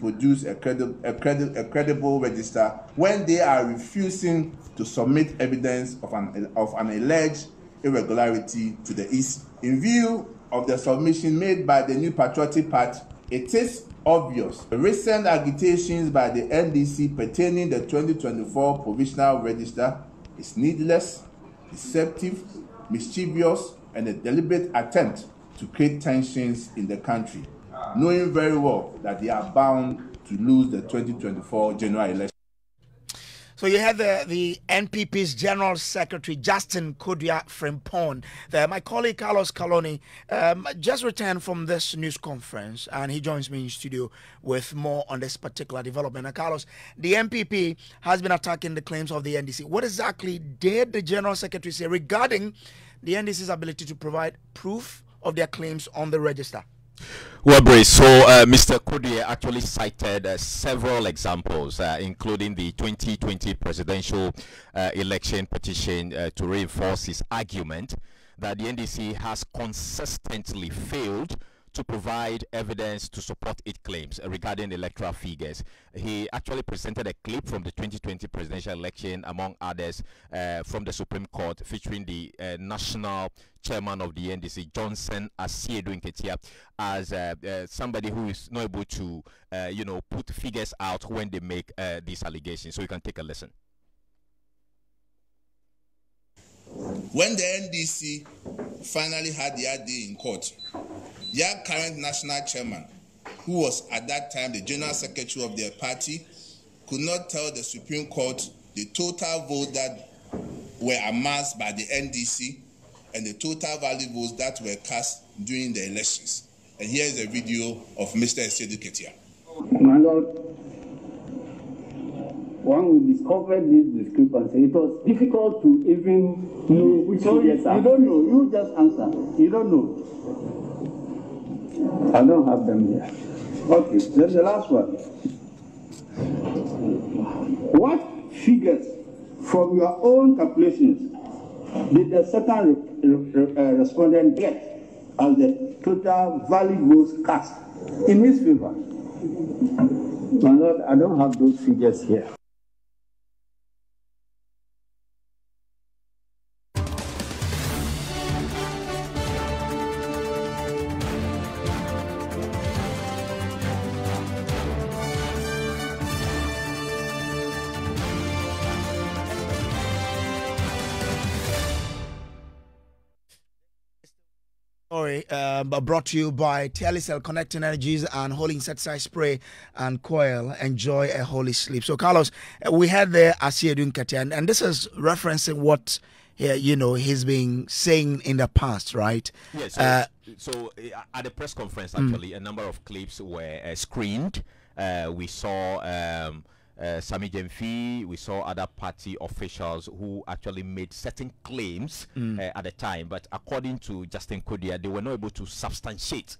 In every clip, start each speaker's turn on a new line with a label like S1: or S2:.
S1: produce a credible register when they are refusing to submit evidence of an alleged irregularity to the EC. In view of the submission made by the New Patriotic Party, it is obvious the recent agitations by the NDC pertaining the 2024 provisional register is needless, deceptive, mischievous, and a deliberate attempt to create tensions in the country, knowing very well that they are bound to lose the 2024 general election.
S2: So you had the NPP's General Secretary, Justin Kodua Frimpong. My colleague, Carlos Kaloni, just returned from this news conference, and he joins me in studio with more on this particular development. And Carlos, the NPP has been attacking the claims of the NDC. What exactly did the General Secretary say regarding the NDC's ability to provide proof of their claims on the register?
S3: Well, Brace, so Mr. Kodua actually cited several examples, including the 2020 presidential election petition to reinforce his argument that the NDC has consistently failed to provide evidence to support its claims regarding electoral figures. He actually presented a clip from the 2020 presidential election, among others, from the Supreme Court, featuring the national chairman of the NDC, Johnson Asiedu Nketia, as somebody who is not able to, put figures out when they make these allegations. So you can take a listen.
S1: When the NDC finally had their day in court, their current national chairman, who was at that time the general secretary of their party, could not tell the Supreme Court the total votes that were amassed by the NDC and the total valid votes that were cast during the elections. And here is a video of Mr. Asiedu Nketia.
S4: My Lord, when we discovered this discrepancy, it was difficult to even know which figures are. You don't know. You just answer. You don't know. I don't have them here. Okay, there's the last one. What figures from your own calculations did the second respondent get as the total valid votes cast in his favor? My Lord, I don't have those figures here.
S2: Brought to you by Telecel Connecting Energies and Holy Insecticide Spray and Coil. Enjoy a holy sleep. So, Carlos, we had the Asiedu Nketia, and this is referencing what he's been saying in the past, right?
S3: Yes. So at the press conference, actually, a number of clips were screened. We saw Sammy Gyamfi, we saw other party officials who actually made certain claims at the time, but according to Justin Kodua, they were not able to substantiate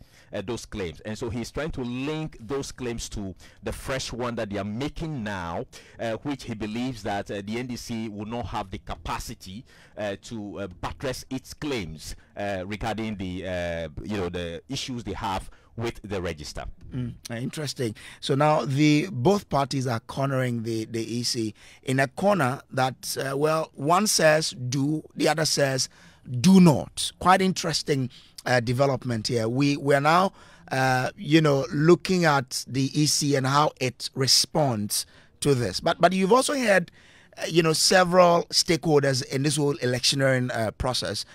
S3: those claims, and so he's trying to link those claims to the fresh one that they are making now, which he believes that the NDC will not have the capacity to buttress its claims regarding the the issues they have with the register.
S2: Interesting. So now both parties are cornering the EC in a corner that one says do, the other says do not. Quite interesting development here. We're now looking at the EC and how it responds to this. But you've also had several stakeholders in this whole electioneering process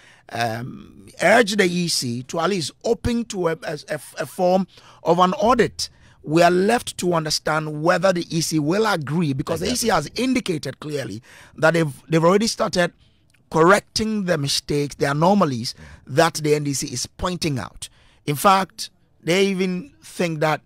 S2: urge the EC to at least open to a form of an audit. We are left to understand whether the EC will agree, because the EC has indicated clearly that they've already started correcting the mistakes, the anomalies that the NDC is pointing out. In fact, they even think that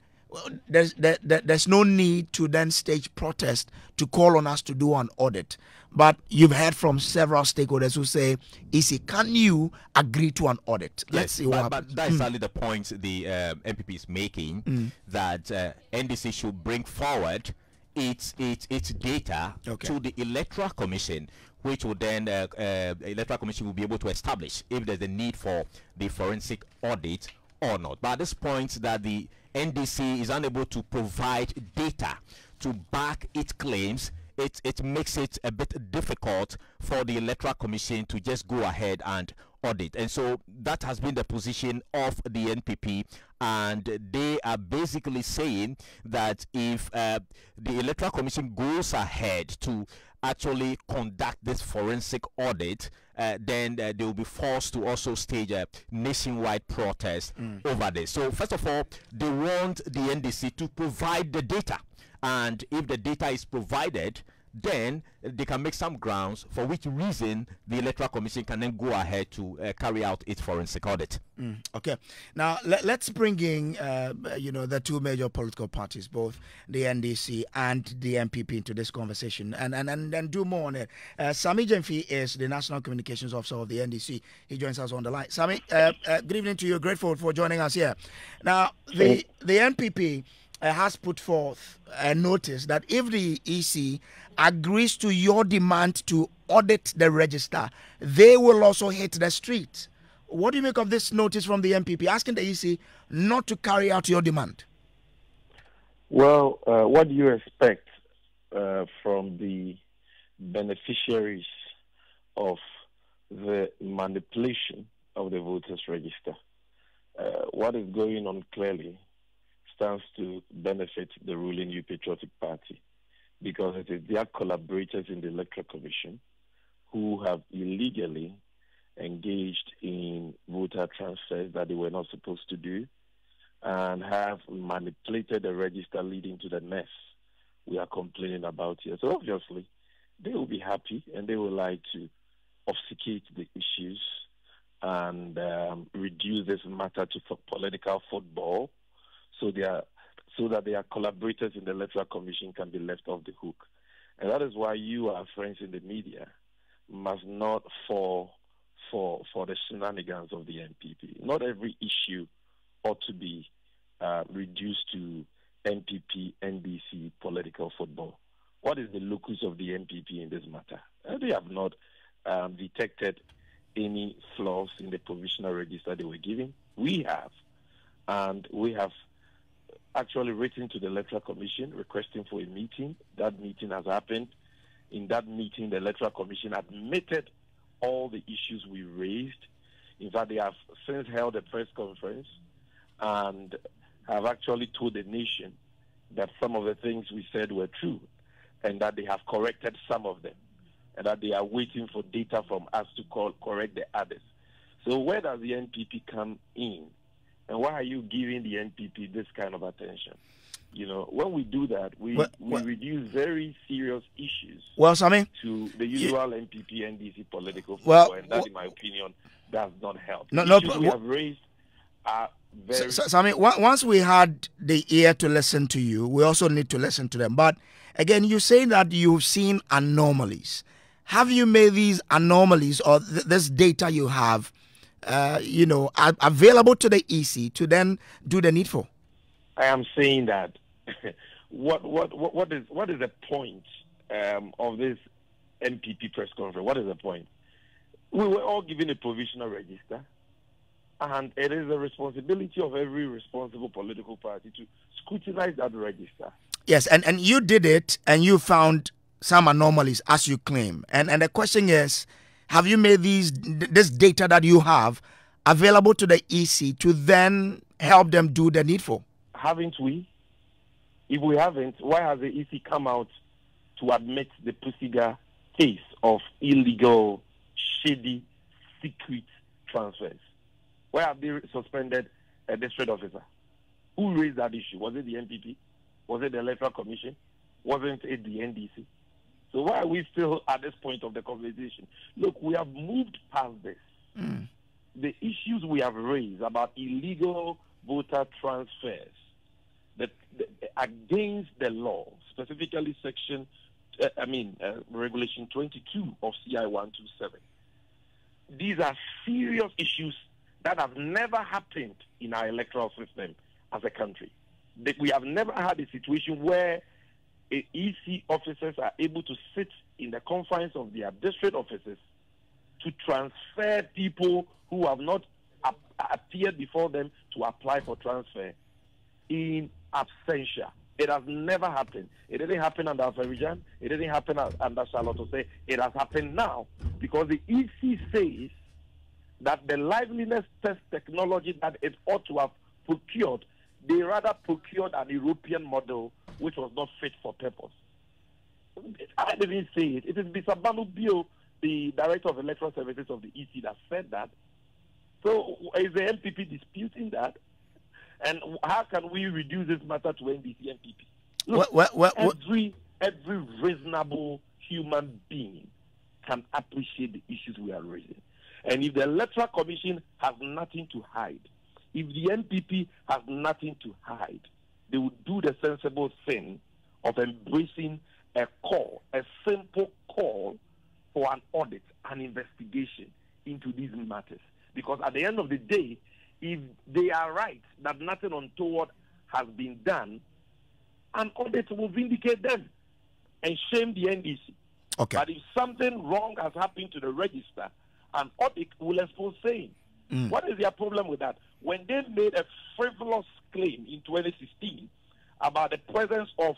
S2: there's no need to then stage protest to call on us to do an audit. But you've heard from several stakeholders who say, EC, can you agree to an audit? Let's see what happens.
S3: But that's exactly the point the NPP is making, that NDC should bring forward its data to the Electoral Commission, which will then Electoral Commission will be able to establish if there's a need for the forensic audit or not. But at this point, that the NDC is unable to provide data to back its claims, it makes it a bit difficult for the Electoral Commission to just go ahead and audit. And so that has been the position of the NPP, and they are basically saying that if the Electoral Commission goes ahead to actually conduct this forensic audit, then they will be forced to also stage a nationwide protest over this. So first of all, they want the NDC to provide the data, and if the data is provided, then they can make some grounds for which reason the Electoral Commission can then go ahead to carry out its forensic audit.
S2: Okay. Now, let's bring in, the two major political parties, both the NDC and the NPP, into this conversation and do more on it. Sammy Gyamfi is the National Communications Officer of the NDC. He joins us on the line. Sammy, good evening to you. Grateful for joining us here. Now, the NPP has put forth a notice that if the EC agrees to your demand to audit the register, they will also hit the street. What do you make of this notice from the NPP asking the EC not to carry out your demand?
S5: Well, what do you expect from the beneficiaries of the manipulation of the voters' register? What is going on clearly stands to benefit the ruling New Patriotic Party, because it is their collaborators in the Electoral Commission who have illegally engaged in voter transfers that they were not supposed to do and have manipulated the register, leading to the mess we are complaining about here. So obviously, they will be happy and they would like to obfuscate the issues and reduce this matter to political football, so that their collaborators in the Electoral Commission can be left off the hook. And that is why you, our friends in the media, must not fall for the shenanigans of the NPP. Not every issue ought to be reduced to NPP, NDC political football. What is the locus of the NPP in this matter? They have not detected any flaws in the provisional register they were giving. We have. And we have actually written to the Electoral Commission requesting for a meeting. That meeting has happened. In that meeting, the Electoral Commission admitted all the issues we raised. In fact, they have since held a press conference and have actually told the nation that some of the things we said were true and that they have corrected some of them and that they are waiting for data from us to correct the others. So where does the NPP come in? And why are you giving the NPP this kind of attention? You know, when we do that, we reduce very serious issues
S2: Sammy,
S5: to the usual NPP, NDC political football, and that, in my opinion, does not help. We have raised are very...
S2: Sammy, once we had the ear to listen to you, we also need to listen to them. But again, you say that you've seen anomalies. Have you made these anomalies or this data you have available to the EC to then do the needful?
S5: I am saying that what is the point of this NPP press conference? What is the point? We were all given a provisional register, and it is the responsibility of every responsible political party to scrutinize that register.
S2: Yes, and you did it, and you found some anomalies, as you claim. And the question is, have you made this data that you have available to the EC to then help them do the needful?
S5: Haven't we? If we haven't, why has the EC come out to admit the Pusiga case of illegal, shady, secret transfers? Why have they suspended a district officer? Who raised that issue? Was it the NPP? Was it the Electoral Commission? Wasn't it the NDC? So why are we still at this point of the conversation? Look, we have moved past this. The issues we have raised about illegal voter transfers against the law, specifically Regulation 22 of CI 127. These are serious issues that have never happened in our electoral system as a country. We have never had a situation where EC officers are able to sit in the confines of their district offices to transfer people who have not appeared before them to apply for transfer in absentia. It has never happened. It didn't happen under Aferijan. It didn't happen under Charlotte Osei. It has happened now because the EC says that the liveliness test technology that it ought to have procured, they rather procured an European model which was not fit for purpose. I didn't say it. It is Mr. Banu Bio, the Director of Electoral Services of the EC, that said that. So is the NPP disputing that? And how can we reduce this matter to NDC NPP? Look, every reasonable human being can appreciate the issues we are raising. And if the Electoral Commission has nothing to hide, if the NPP has nothing to hide, they would do the sensible thing of embracing a simple call for an audit, an investigation into these matters. Because at the end of the day, if they are right that nothing untoward has been done, an audit will vindicate them and shame the NDC.
S2: Okay.
S5: But if something wrong has happened to the register, an audit will expose same. What is their problem with that? When they made a frivolous claim in 2016 about the presence of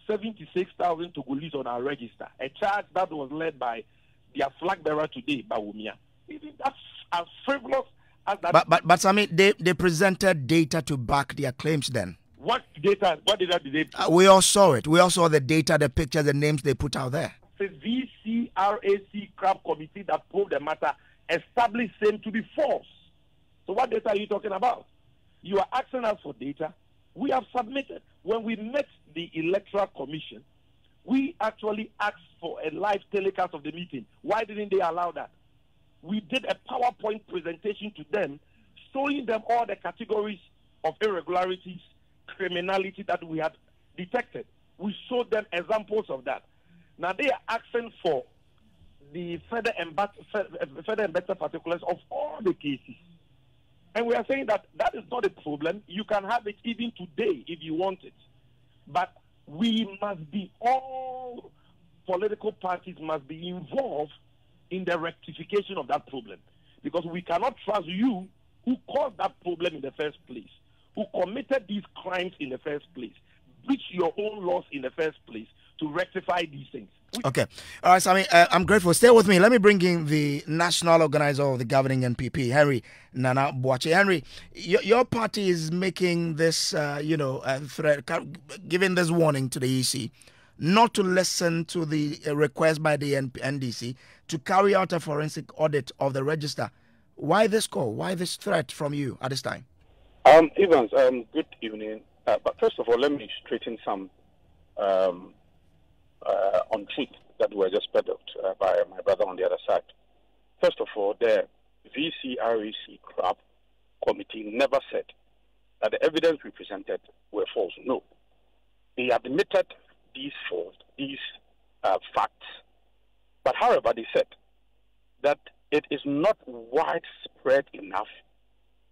S5: 76,000 Togolese on our register, a charge that was led by their flag bearer today, Bawumia. That's as frivolous as that.
S2: But Sammy, they presented data to back their claims then.
S5: What data? What data did they put?
S2: We all saw it. We all saw the data, the pictures, the names they put out there.
S5: The VCRAC CRAP committee that probed the matter established them to be false. So what data are you talking about? You are asking us for data. We have submitted. When we met the Electoral Commission, we actually asked for a live telecast of the meeting. Why didn't they allow that? We did a PowerPoint presentation to them, showing them all the categories of irregularities, criminality that we had detected. We showed them examples of that. Now they are asking for the further and better particulars of all the cases. And we are saying that that is not a problem. You can have it even today if you want it. But we must be, all political parties must be involved in the rectification of that problem. Because we cannot trust you who caused that problem in the first place, who committed these crimes in the first place, breached your own laws in the first place to rectify these things.
S2: Okay. All right, Sammy, I'm grateful. Stay with me. Let me bring in the national organizer of the governing NPP, Henry Nana Boakye. Henry, your party is making this, threat, giving this warning to the EC not to listen to the request by the NDC to carry out a forensic audit of the register. Why this call? Why this threat from you at this time?
S6: Evans, good evening. But first of all, let me straighten some untruth that were just peddled by my brother on the other side. First of all, the VCRAC CRAP committee never said that the evidence we presented were false. No. They admitted these facts. But however, they said that it is not widespread enough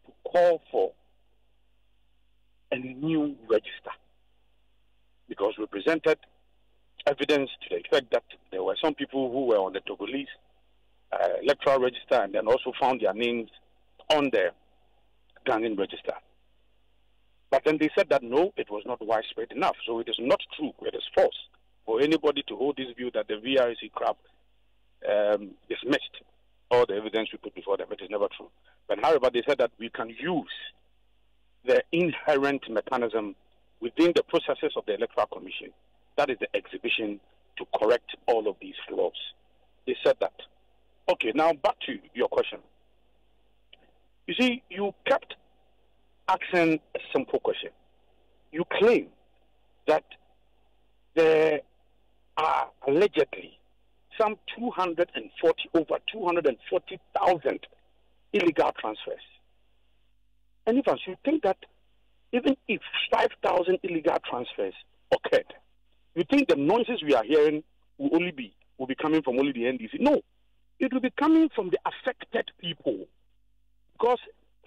S6: to call for a new register, because we presented evidence to the effect that there were some people who were on the Togolese electoral register and then also found their names on the Ghanaian register. But then they said that no, it was not widespread enough. So it is not true, it is false for anybody to hold this view that the VRC CRAP dismissed all the evidence we put before them. It is never true. But however, they said that we can use the inherent mechanism within the processes of the Electoral Commission, that is the exhibition, to correct all of these flaws. They said that. Okay, now back to your question. You see, you kept asking a simple question. You claim that there are allegedly some over 240,000 illegal transfers. And if you think that even if 5,000 illegal transfers occurred, you think the noises we are hearing will be coming from only the NDC? No, it will be coming from the affected people. Because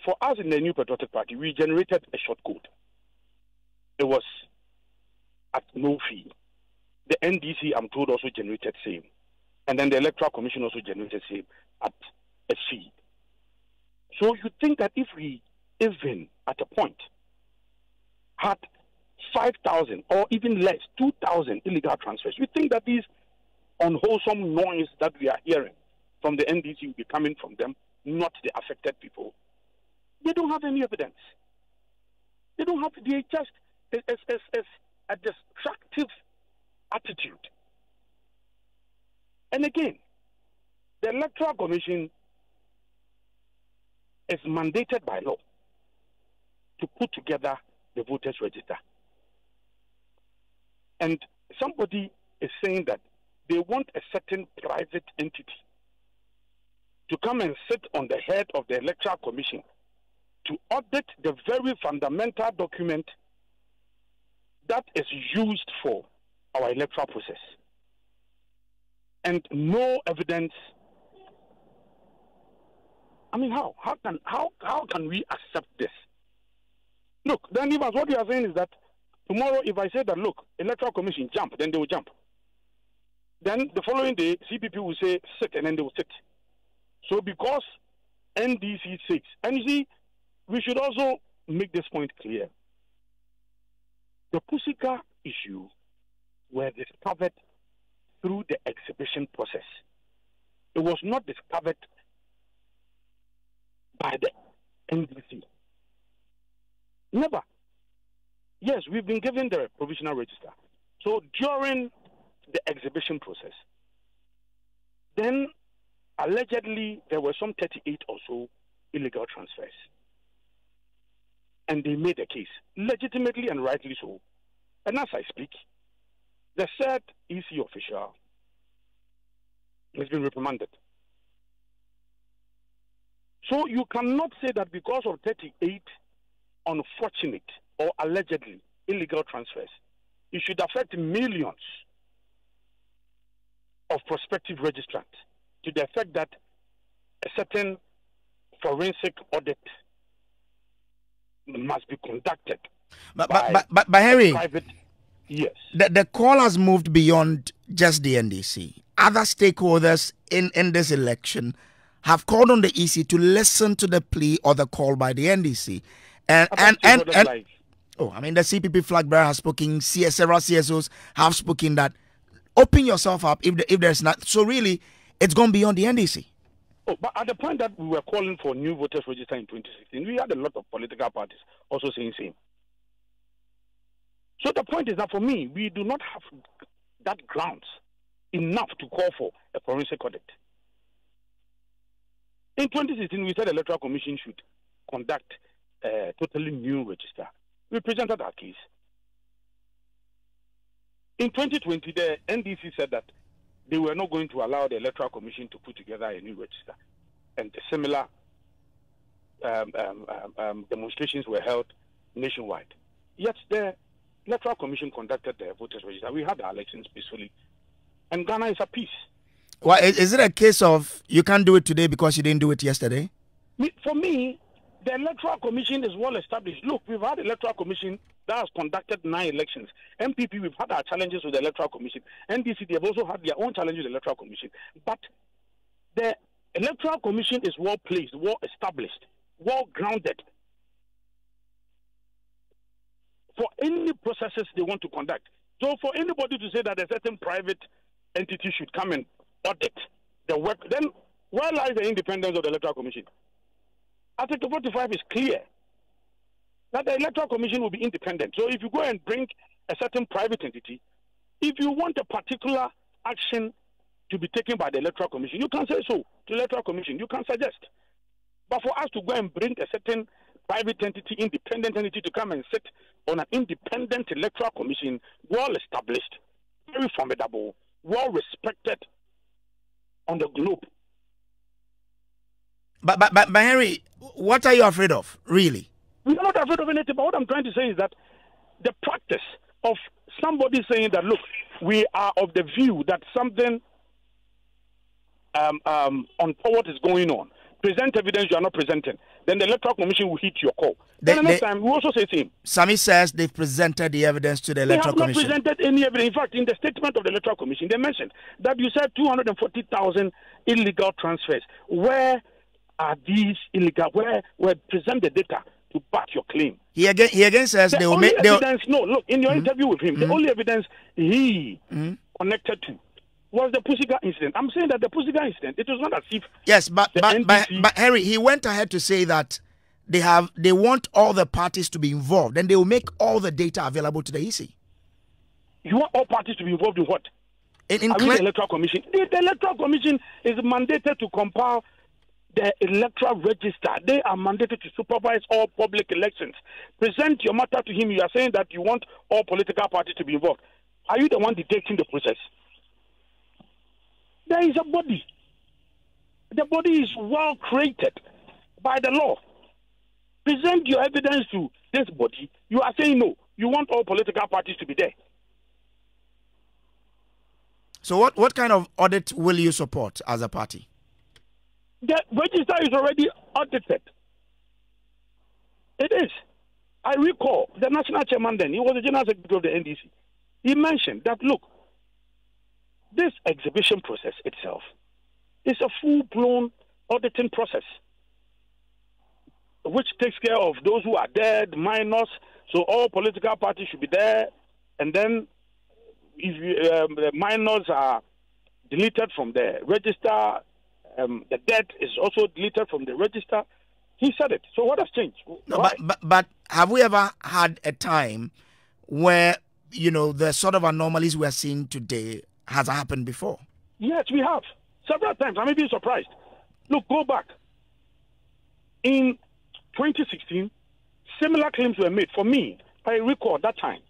S6: for us in the New Patriotic Party, we generated a short code. It was at no fee. The NDC, I'm told, also generated same. And then the Electoral Commission also generated same at a fee. So you think that if we, even at a point, had 5,000 or even less, 2,000 illegal transfers. We think that these unwholesome noise that we are hearing from the NDC will be coming from them, not the affected people. They don't have any evidence. They don't have, they just, it's a destructive attitude. And again, the Electoral Commission is mandated by law to put together the voters register. And somebody is saying that they want a certain private entity to come and sit on the head of the Electoral Commission to audit the very fundamental document that is used for our electoral process. And no evidence. I mean, how can we accept this? Look, then Evans, what you are saying is that tomorrow, if I say that, look, Electoral Commission jump, then they will jump. Then the following day, CPP will say sit, and then they will sit. So because NDC sits, and you see, we should also make this point clear. The Pusika issue were discovered through the exhibition process. It was not discovered by the NDC. Never. Yes, we've been given the provisional register. So during the exhibition process, then allegedly there were some 38 or so illegal transfers. And they made a case, legitimately and rightly so. And as I speak, the said EC official has been reprimanded. So you cannot say that because of 38 unfortunate or allegedly illegal transfers, it should affect millions of prospective registrants to the effect that a certain forensic audit must be conducted.
S2: But Henry,
S6: private, yes.
S2: The call has moved beyond just the NDC. Other stakeholders in this election have called on the EC to listen to the plea or the call by the NDC. And oh, I mean, the CPP flag bearer has spoken, several CSOs have spoken that open yourself up if there's not. So really, it's gone beyond the NDC.
S6: Oh, but at the point that we were calling for new voters register in 2016, we had a lot of political parties also saying same. So the point is that for me, we do not have that grounds enough to call for a forensic audit. In 2016, we said the Electoral Commission should conduct a totally new register. We presented our case. In 2020, the NDC said that they were not going to allow the Electoral Commission to put together a new register. And similar demonstrations were held nationwide. Yet the Electoral Commission conducted the voters register. We had the elections peacefully. And Ghana is at peace.
S2: Well, is it a case of you can't do it today because you didn't do it yesterday?
S6: For me, the Electoral Commission is well established. Look, we've had the Electoral Commission that has conducted 9 elections. NPP, we've had our challenges with the Electoral Commission. NDC, they've also had their own challenges with the Electoral Commission. But the Electoral Commission is well placed, well established, well grounded for any processes they want to conduct. So for anybody to say that a certain private entity should come and audit the work, then where lies the independence of the Electoral Commission? Article 45 is clear that the Electoral Commission will be independent. So if you go and bring a certain private entity, if you want a particular action to be taken by the Electoral Commission, you can say so to the Electoral Commission. You can suggest. But for us to go and bring a certain private entity, independent entity to come and sit on an independent Electoral Commission, well established, very formidable, well respected on the globe.
S2: But Henry, what are you afraid of, really?
S6: We are not afraid of anything, but what I'm trying to say is that the practice of somebody saying that, look, we are of the view that something untoward is going on. Present evidence you are not presenting. Then the Electoral Commission will hit your call. Then the next time, we also say the same.
S2: Sammy says they've presented the evidence to the Electoral Commission.
S6: They have not presented any evidence. In fact, in the statement of the Electoral Commission, they mentioned that you said 240,000 illegal transfers. Where are these illegal? Where present the data to back your claim.
S2: He again says
S6: the
S2: they will
S6: only
S2: make
S6: evidence. No, look, in your interview with him, the only evidence he connected to was the Pussycat incident. I'm saying that the Pussycat incident, it was not as if
S2: but Henry, he went ahead to say that they want all the parties to be involved, and they will make all the data available to the EC.
S6: You want all parties to be involved in what?
S2: In
S6: the Electoral Commission. The Electoral Commission is mandated to compile the electoral register. They are mandated to supervise all public elections. Present your matter to him. You are saying that you want all political parties to be involved. Are you the one dictating the process? There is a body. The body is well created by the law. Present your evidence to this body. You are saying no. You want all political parties to be there.
S2: So what kind of audit will you support as a party?
S6: The register is already audited. It is. I recall the national chairman then, he was the general secretary of the NDC. He mentioned that, look, this exhibition process itself is a full-blown auditing process, which takes care of those who are dead, minors. So all political parties should be there. And then if the minors are deleted from the register, the debt is also deleted from the register. He said it. So what has changed?
S2: No, but have we ever had a time where, the sort of anomalies we are seeing today has happened before?
S6: Yes, we have. Several times. I'm even surprised. Look, go back. In 2016, similar claims were made. For me, I recall that time.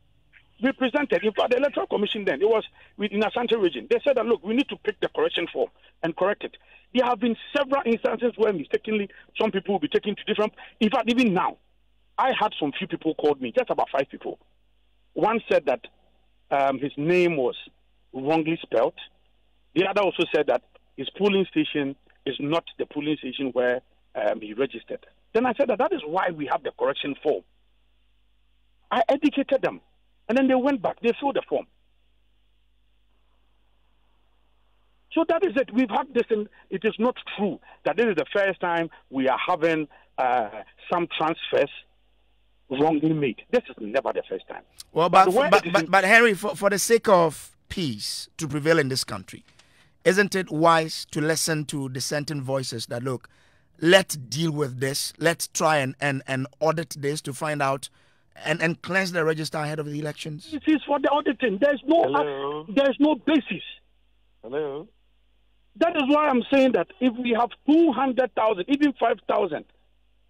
S6: We presented, in fact, the Electoral Commission then, it was within Asante region. They said that, look, we need to pick the correction form and correct it. There have been several instances where mistakenly some people will be taken to different... In fact, even now, I had some few people called me, just about 5 people. One said that his name was wrongly spelled. The other also said that his polling station is not the polling station where he registered. Then I said that is why we have the correction form. I educated them. And then they went back. They filled the form. So that is it. We've had this, and it is not true that this is the first time we are having some transfers wrongly made. This is never the first time.
S2: Well, but Henry, for the sake of peace to prevail in this country, isn't it wise to listen to dissenting voices that, look, let's deal with this. Let's try and audit this to find out and cleanse the register ahead of the elections?
S6: It is for the auditing. There's no basis.
S5: Hello.
S6: That is why I'm saying that if we have 200,000, even 5,000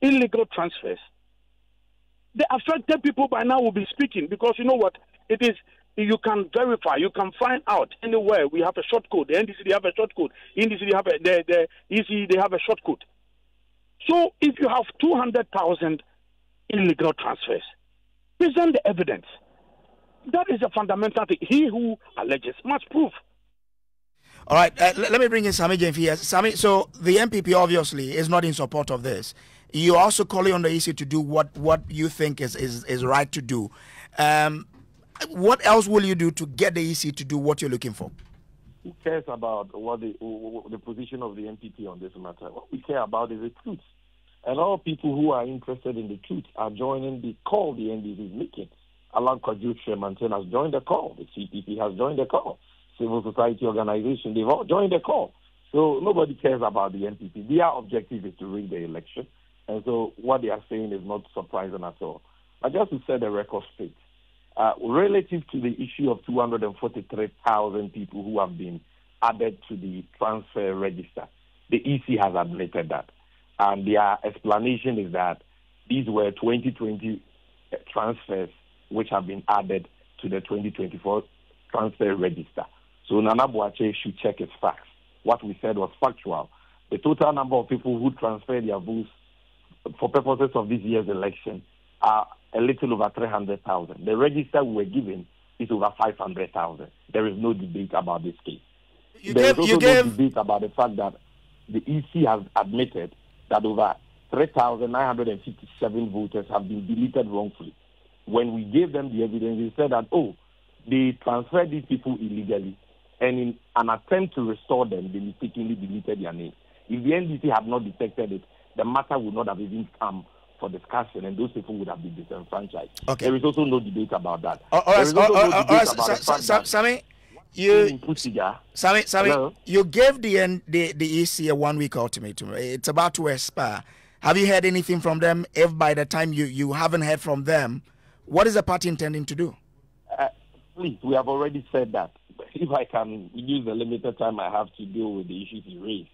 S6: illegal transfers, the affected people by now will be speaking, because you know what? It is, you can verify, you can find out anywhere. We have a short code. The NDC, they have a short code. NDC, they have the EC, they have a short code. So if you have 200,000 illegal transfers, present the evidence. That is a fundamental thing. He who alleges must prove.
S2: All right, let me bring in Sammy Gyamfi here. Sammy, so the NPP obviously is not in support of this. You're also calling on the EC to do what you think is right to do. What else will you do to get the EC to do what you're looking for?
S5: Who cares about what the position of the NPP on this matter? What we care about is the truth. And all people who are interested in the truth are joining the call the NDC is making. Alan Kwaju has joined the call. The CPP has joined the call. Civil society organization, they've all joined the call. So nobody cares about the NPP. Their objective is to rig the election. And so what they are saying is not surprising at all. But just to set the record straight, relative to the issue of 243,000 people who have been added to the transfer register, the EC has admitted that. And their explanation is that these were 2020 transfers which have been added to the 2024 transfer register. So Nana Boache should check his facts. What we said was factual. The total number of people who transferred their votes for purposes of this year's election are a little over 300,000. The register we were given is over 500,000. There is no debate about this case. There is also no debate about the fact that the EC has admitted that over 3,957 voters have been deleted wrongfully. When we gave them the evidence, they said that, they transferred these people illegally, and in an attempt to restore them, they mistakenly deleted their names. If the NDC had not detected it, the matter would not have even come for discussion, and those people would have been disenfranchised.
S2: Okay.
S5: There is also no debate about that.
S2: Sammy, you gave the EC a 1 week ultimatum. It's about to expire. Have you heard anything from them? If by the time you haven't heard from them, what is the party intending to do?
S5: Please, we have already said that. If I can use the limited time I have to deal with the issues you raised.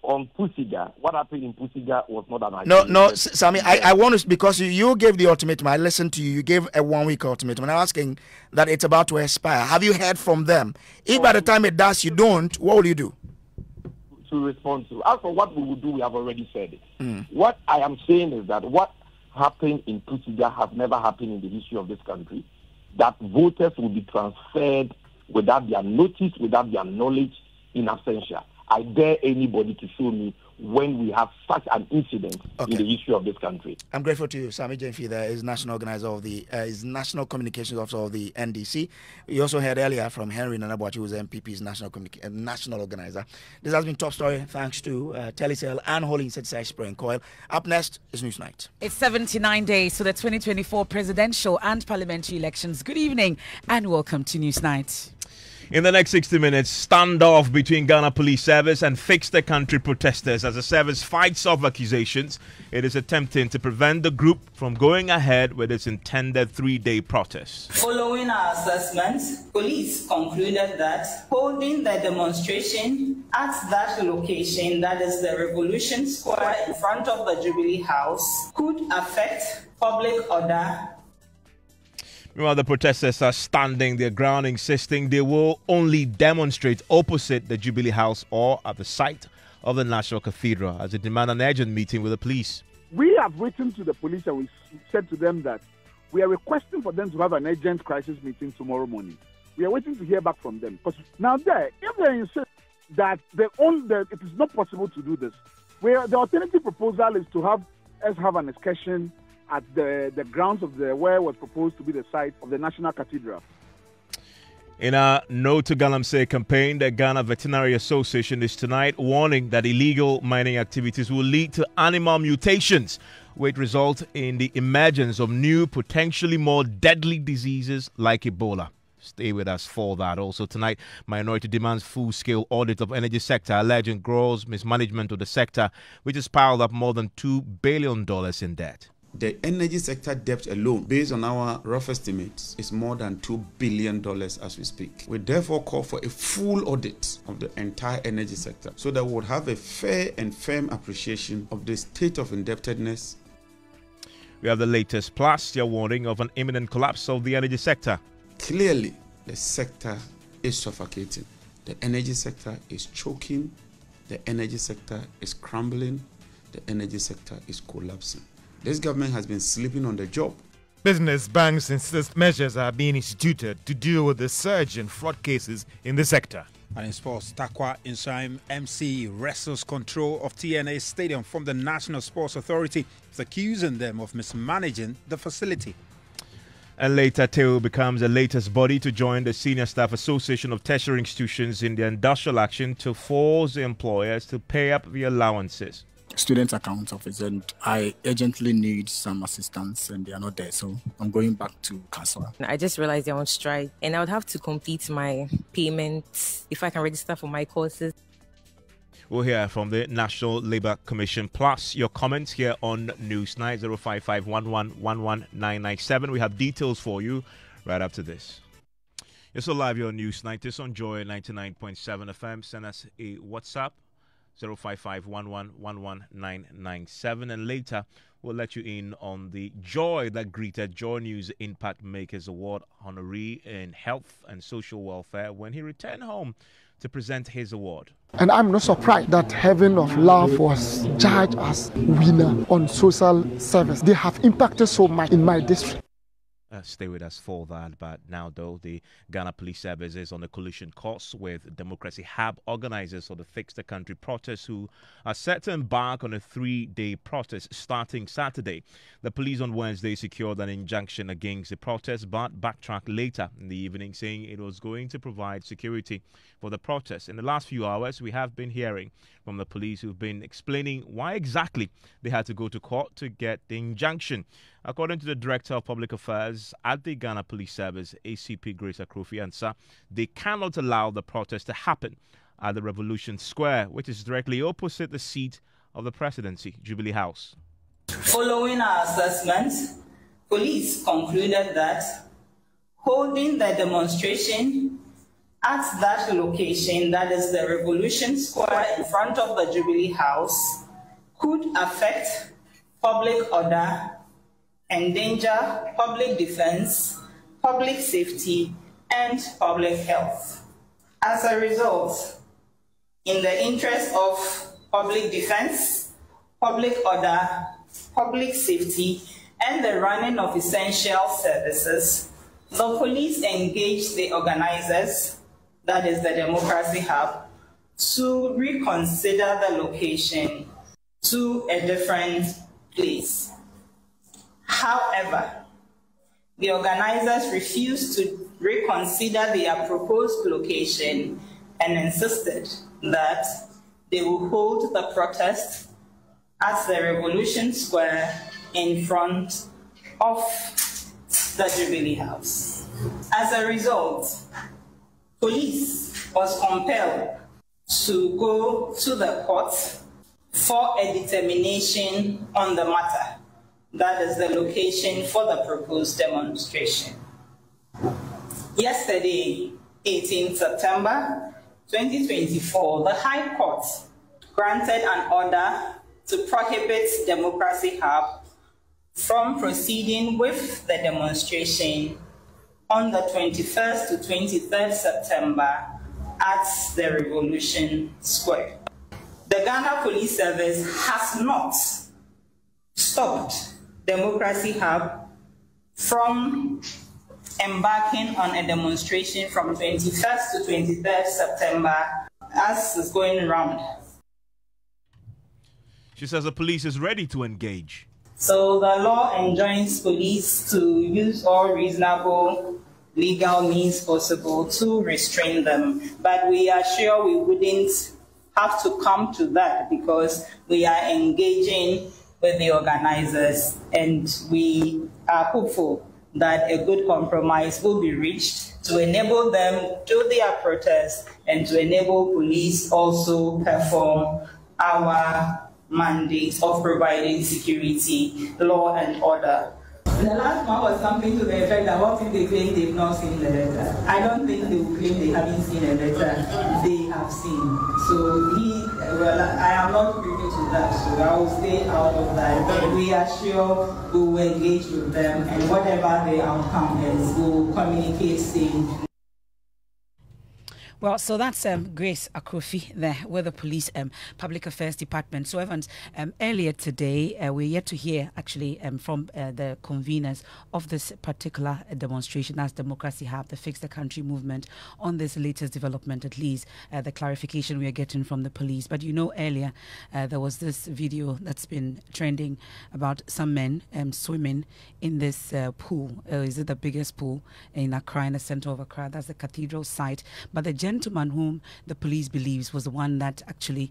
S5: On Pusiga, what happened in Pusiga was not an idea.
S2: No, Sammy, I want to, because you gave the ultimatum. I listened to you. You gave a 1 week ultimatum. And I'm asking that it's about to expire. Have you heard from them? If by the time it does, you don't, what will you do?
S5: To respond to. As for what we will do, we have already said it. What I am saying is that what happened in Pusiga has never happened in the history of this country. That voters will be transferred without their notice, without their knowledge, in absentia. I dare anybody to show me when we have such an incident in the history of this country.
S2: I'm grateful to you, Sammy Gyamfi. There is national organizer of the, is national communications officer of the NDC. You also heard earlier from Henry Nanabuachi, who is NPP's national organizer. This has been Top Story, thanks to Telecel and Holy Insecticide Spraying Coil. Up next is Newsnight. It's
S7: 79 days to the 2024 presidential and parliamentary elections. Good evening and welcome to Newsnight.
S8: In the next 60 minutes, standoff between Ghana Police Service and Fix the Country protesters as the service fights off accusations it is attempting to prevent the group from going ahead with its intended 3-day protest.
S9: Following our assessments, police concluded that holding the demonstration at that location, that is the Revolution Square in front of the Jubilee House, could affect public order.
S8: Meanwhile, the protesters are standing their ground, insisting they will only demonstrate opposite the Jubilee House or at the site of the National Cathedral as they demand an urgent meeting with the police.
S10: We have written to the police and we said to them that we are requesting for them to have an urgent crisis meeting tomorrow morning. We are waiting to hear back from them. Because now if they insist that it is not possible to do this, the alternative proposal is to have an excursion at the grounds of where was proposed to be the site of the National Cathedral.
S8: In a No to Galamsey campaign, the Ghana Veterinary Association is tonight warning that illegal mining activities will lead to animal mutations, which result in the emergence of new, potentially more deadly diseases like Ebola. Stay with us for that. Also tonight, Minority demands full-scale audit of energy sector, alleging gross mismanagement of the sector, which has piled up more than $2 billion in debt.
S11: The energy sector debt alone, based on our rough estimates, is more than $2 billion as we speak. We therefore call for a full audit of the entire energy sector so that we would have a fair and firm appreciation of the state of indebtedness.
S8: We have the latest, plus your warning of an imminent collapse of the energy sector.
S11: Clearly, the sector is suffocating. The energy sector is choking. The energy sector is crumbling. The energy sector is collapsing. This government has been sleeping on the job.
S12: Business banks insist measures are being instituted to deal with the surge in fraud cases in the sector.
S13: And in sports, Takwa Insime MC wrestles control of TNA Stadium from the National Sports Authority, accusing them of mismanaging the facility.
S8: And later, TEO becomes the latest body to join the Senior Staff Association of Tertiary Institutions in the industrial action to force the employers to pay up the allowances.
S14: Student account office, and I urgently need some assistance and they are not there, so I'm going back to Kaswa.
S15: I just realized they're on strike and I would have to complete my payments if I can register for my courses.
S8: We'll hear from the National Labour Commission, plus your comments here on Newsnight 05511119997. We have details for you right after this. You're so live here on Newsnight. It's on Joy 99.7 FM. Send us a WhatsApp 05511119997, and later we'll let you in on the joy that greeted Joy News Impact Makers Award honoree in health and social welfare when he returned home to present his award.
S16: And I'm not surprised that Heaven of Love was judged as winner on social service. They have impacted so much in my district.
S8: stay with us for that. But now, though, the Ghana Police Service is on a collision course with Democracy Hub organizers of the Fix the Country protest, who are set to embark on a 3-day protest starting Saturday. The police on Wednesday secured an injunction against the protest, but backtracked later in the evening, saying it was going to provide security for the protest. In the last few hours, we have been hearing from the police who've been explaining why exactly they had to go to court to get the injunction. According to the Director of Public Affairs at the Ghana Police Service, ACP Grace Akrofi-Ansah, they cannot allow the protest to happen at the Revolution Square, which is directly opposite the seat of the presidency, Jubilee House.
S9: Following our assessment, police concluded that holding the demonstration at that location, that is the Revolution Square in front of the Jubilee House, could affect public order, endanger public defense, public safety, and public health. As a result, in the interest of public defense, public order, public safety, and the running of essential services, the police engaged the organizers, that is the Democracy Hub, to reconsider the location to a different place. However, the organizers refused to reconsider their proposed location and insisted that they will hold the protest at the Revolution Square in front of the Jubilee House. As a result, police was compelled to go to the court for a determination on the matter. That is the location for the proposed demonstration. Yesterday, 18 September 2024, the High Court granted an order to prohibit Democracy Hub from proceeding with the demonstration on the 21st to 23rd September at the Revolution Square. The Ghana Police Service has not stopped Democracy Hub from embarking on a demonstration from 21st to 23rd September as is going around.
S8: She says the police is ready to engage.
S9: So the law enjoins police to use all reasonable legal means possible to restrain them. But we are sure we wouldn't have to come to that because we are engaging with the organizers, and we are hopeful that a good compromise will be reached to enable them to their protest and to enable police also perform our mandate of providing security, law and order. The last one was something to the effect that what if they claim they've not seen the letter? I don't think they will claim they haven't seen a letter. They have seen. So I am not privy to that, so I will stay out of that. But we are sure we will engage with them, and whatever the outcome is, we will communicate saying.
S7: Well, so that's Grace Akrofi there with the police public affairs department. So, Evans, earlier today, we're yet to hear actually from the conveners of this particular demonstration, as Democracy Hub, the Fix the Country movement, on this latest development, at least the clarification we are getting from the police. But you know, earlier there was this video that's been trending about some men swimming in this pool. Is it the biggest pool in Accra, in the center of Accra? That's the cathedral site. But the gentleman whom the police believes was the one that actually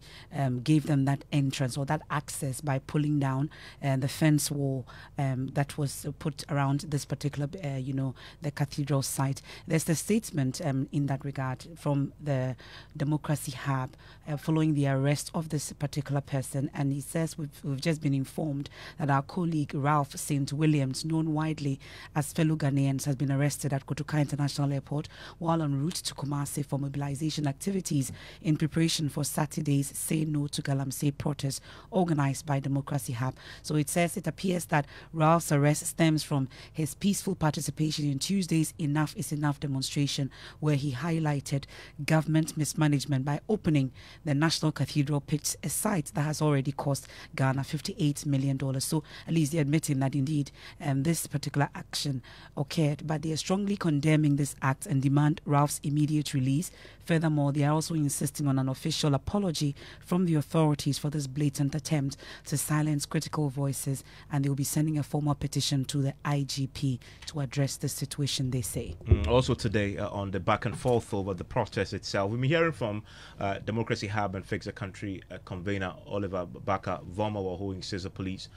S7: gave them that entrance or that access by pulling down the fence wall that was put around this particular, the cathedral site. There's a statement in that regard from the Democracy Hub following the arrest of this particular person, and he says we've just been informed that our colleague Ralph St. Williams, known widely as Fellow Ghanaians, has been arrested at Kotoka International Airport while en route to Kumasi from a mobilization activities in preparation for Saturday's Say No to Galamsey protest organized by Democracy Hub. So it says it appears that Ralph's arrest stems from his peaceful participation in Tuesday's Enough is Enough demonstration, where he highlighted government mismanagement by opening the National Cathedral pitch, a site that has already cost Ghana $58 million. So at least they're admitting that indeed this particular action occurred, but they are strongly condemning this act and demand Ralph's immediate release. Furthermore, they are also insisting on an official apology from the authorities for this blatant attempt to silence critical voices, and they will be sending a formal petition to the IGP to address the situation, they say.
S8: Also today, on the back and forth over the protest itself, we've been hearing from Democracy Hub and Fix the Country convener Oliver Baka Vomawa, who insists the police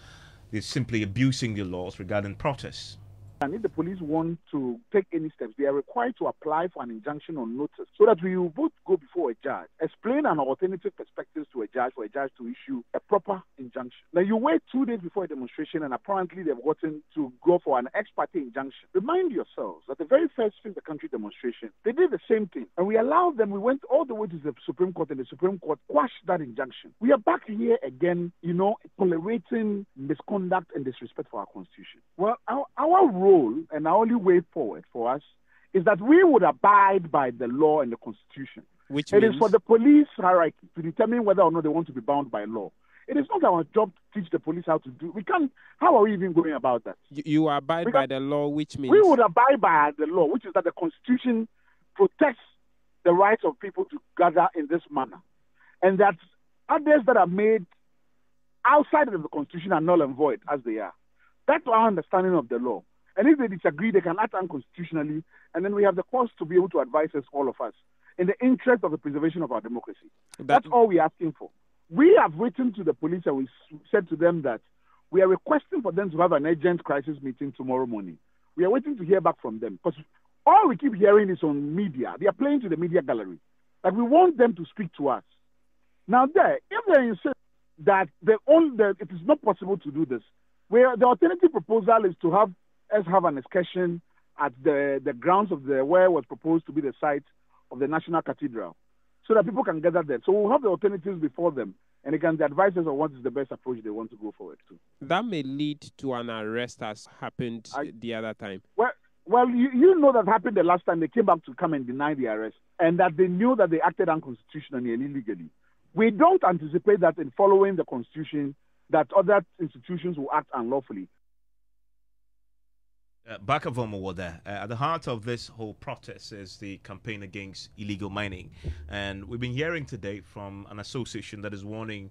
S8: is simply abusing the laws regarding protests.
S10: And if the police want to take any steps, they are required to apply for an injunction on notice so that we will both go before a judge, explain an alternative perspectives to a judge for a judge to issue a proper injunction. Now, you wait 2 days before a demonstration and apparently they've gotten to go for an ex parte injunction. Remind yourselves that the very first Fix the Country demonstration, they did the same thing. And we allowed them, we went all the way to the Supreme Court, and the Supreme Court quashed that injunction. We are back here again, tolerating misconduct and disrespect for our Constitution. Well, our role and our only way forward for us is that we would abide by the law and the Constitution.
S17: Which
S10: it
S17: means?
S10: Is for the police hierarchy to determine whether or not they want to be bound by law. It is not our job to teach the police how to do. We can't. How are we even going about that?
S17: You abide by the law, which means?
S10: We would abide by the law, which is that the Constitution protects the rights of people to gather in this manner, and that others that are made outside of the Constitution are null and void as they are. That's our understanding of the law. And if they disagree, they can act unconstitutionally, and then we have the courts to be able to advise us, all of us, in the interest of the preservation of our democracy. That's all we're asking for. We have written to the police and we said to them that we are requesting for them to have an urgent crisis meeting tomorrow morning. We are waiting to hear back from them, because all we keep hearing is on media. They are playing to the media gallery. Like, we want them to speak to us. Now, if they insist that it is not possible to do this, where the alternative proposal is to have an excursion at the grounds of where was proposed to be the site of the National Cathedral, so that people can gather there. So we'll have the alternatives before them, and they can advise us on what is the best approach they want to go forward to.
S17: That may lead to an arrest, as happened the other time.
S10: Well, you know that happened the last time. They came back to come and deny the arrest, and that they knew that they acted unconstitutionally and illegally. We don't anticipate that in following the Constitution that other institutions will act unlawfully.
S8: Bakavomo were there. At the heart of this whole protest is the campaign against illegal mining. And we've been hearing today from an association that is warning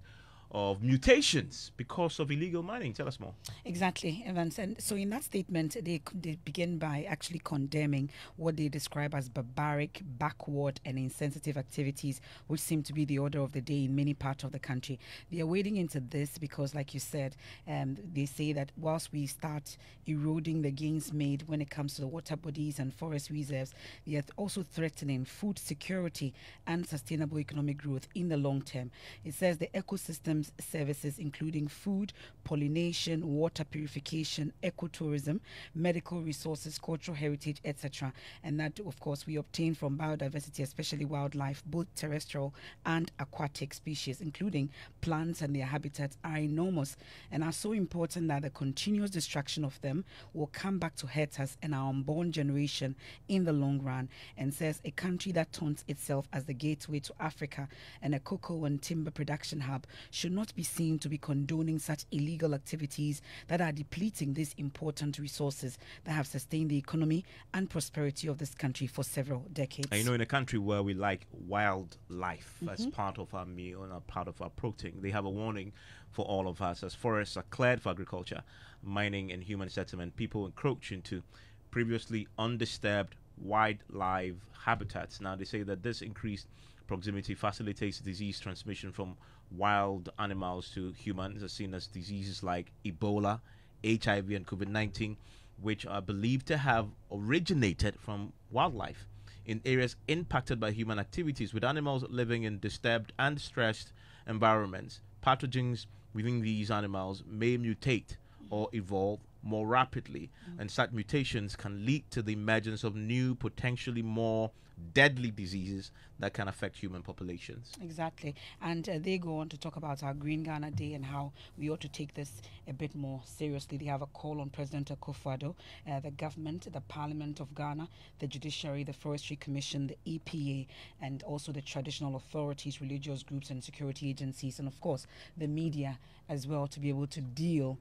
S8: of mutations because of illegal mining. Tell us more.
S7: Exactly, Evans. And so in that statement, they begin by actually condemning what they describe as barbaric, backward, and insensitive activities, which seem to be the order of the day in many parts of the country. They are wading into this because, like you said, they say that whilst we start eroding the gains made when it comes to the water bodies and forest reserves, they are also threatening food security and sustainable economic growth in the long term. It says the ecosystems services, including food, pollination, water purification, ecotourism, medical resources, cultural heritage, etc. And that, of course, we obtain from biodiversity, especially wildlife, both terrestrial and aquatic species, including plants and their habitats, are enormous and are so important that the continuous destruction of them will come back to hurt us and our unborn generation in the long run. And says a country that taunts itself as the gateway to Africa and a cocoa and timber production hub should not be seen to be condoning such illegal activities that are depleting these important resources that have sustained the economy and prosperity of this country for several decades.
S8: And in a country where we like wildlife as part of our meal and a part of our protein, they have a warning for all of us. As forests are cleared for agriculture, mining, and human settlement, people encroach into previously undisturbed wildlife habitats. Now, they say that this increased proximity facilitates disease transmission from wild animals to humans, as seen as diseases like Ebola, HIV, and COVID-19, which are believed to have originated from wildlife in areas impacted by human activities. With animals living in disturbed and stressed environments, pathogens within these animals may mutate or evolve more rapidly. And such mutations can lead to the emergence of new, potentially more deadly diseases that can affect human populations.
S7: Exactly. And they go on to talk about our Green Ghana Day and how we ought to take this a bit more seriously. They have a call on President Akufo-Addo, the government, the Parliament of Ghana, the Judiciary, the Forestry Commission, the EPA, and also the traditional authorities, religious groups and security agencies, and of course the media as well, to be able to deal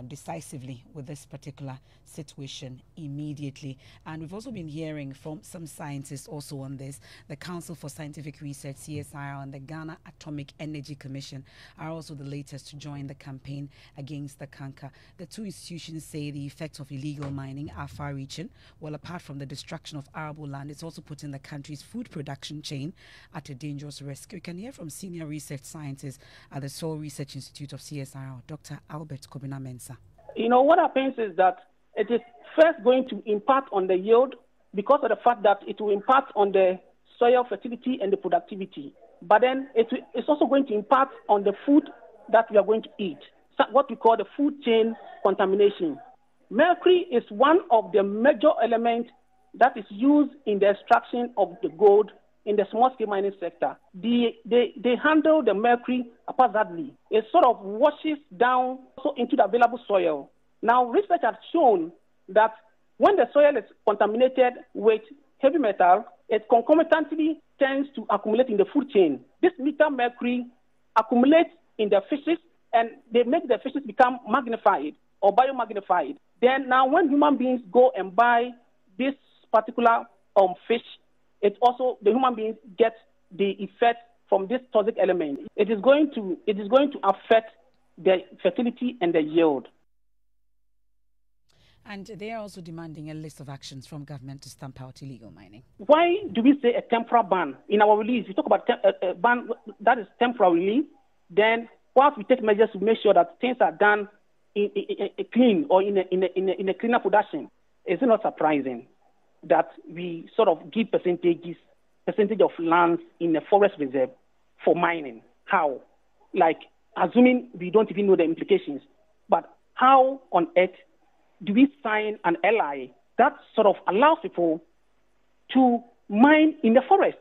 S7: decisively with this particular situation immediately. And we've also been hearing from some scientists also on this. The Council for Scientific Research, CSIR, and the Ghana Atomic Energy Commission are also the latest to join the campaign against the canker. The two institutions say the effects of illegal mining are far-reaching. Well, apart from the destruction of arable land, it's also putting the country's food production chain at a dangerous risk. We can hear from senior research scientist at the Soil Research Institute of CSIR, Dr. Albert Kobina-Mensah.
S18: You know, what happens is that it is first going to impact on the yield because of the fact that it will impact on the soil fertility and the productivity. But then it's also going to impact on the food that we are going to eat, what we call the food chain contamination. Mercury is one of the major elements that is used in the extraction of the gold in the small-scale mining sector. They handle the mercury haphazardly. It sort of washes down into the available soil. Now, research has shown that when the soil is contaminated with heavy metal, it concomitantly tends to accumulate in the food chain. This metal mercury accumulates in the fishes, and they make the fishes become magnified or biomagnified. Then now when human beings go and buy this particular fish, it also, the human beings get the effect from this toxic element. It is going to affect the fertility and the yield.
S7: And they are also demanding a list of actions from government to stamp out illegal mining.
S18: Why do we say a temporal ban? In our release, we talk about a ban that is temporarily. Then whilst we take measures to make sure that things are done in clean or in a cleaner production, is it not surprising that we sort of give percentage of lands in a forest reserve for mining? How? Like, assuming we don't even know the implications, but how on earth do we sign an LI that sort of allows people to mine in the forest?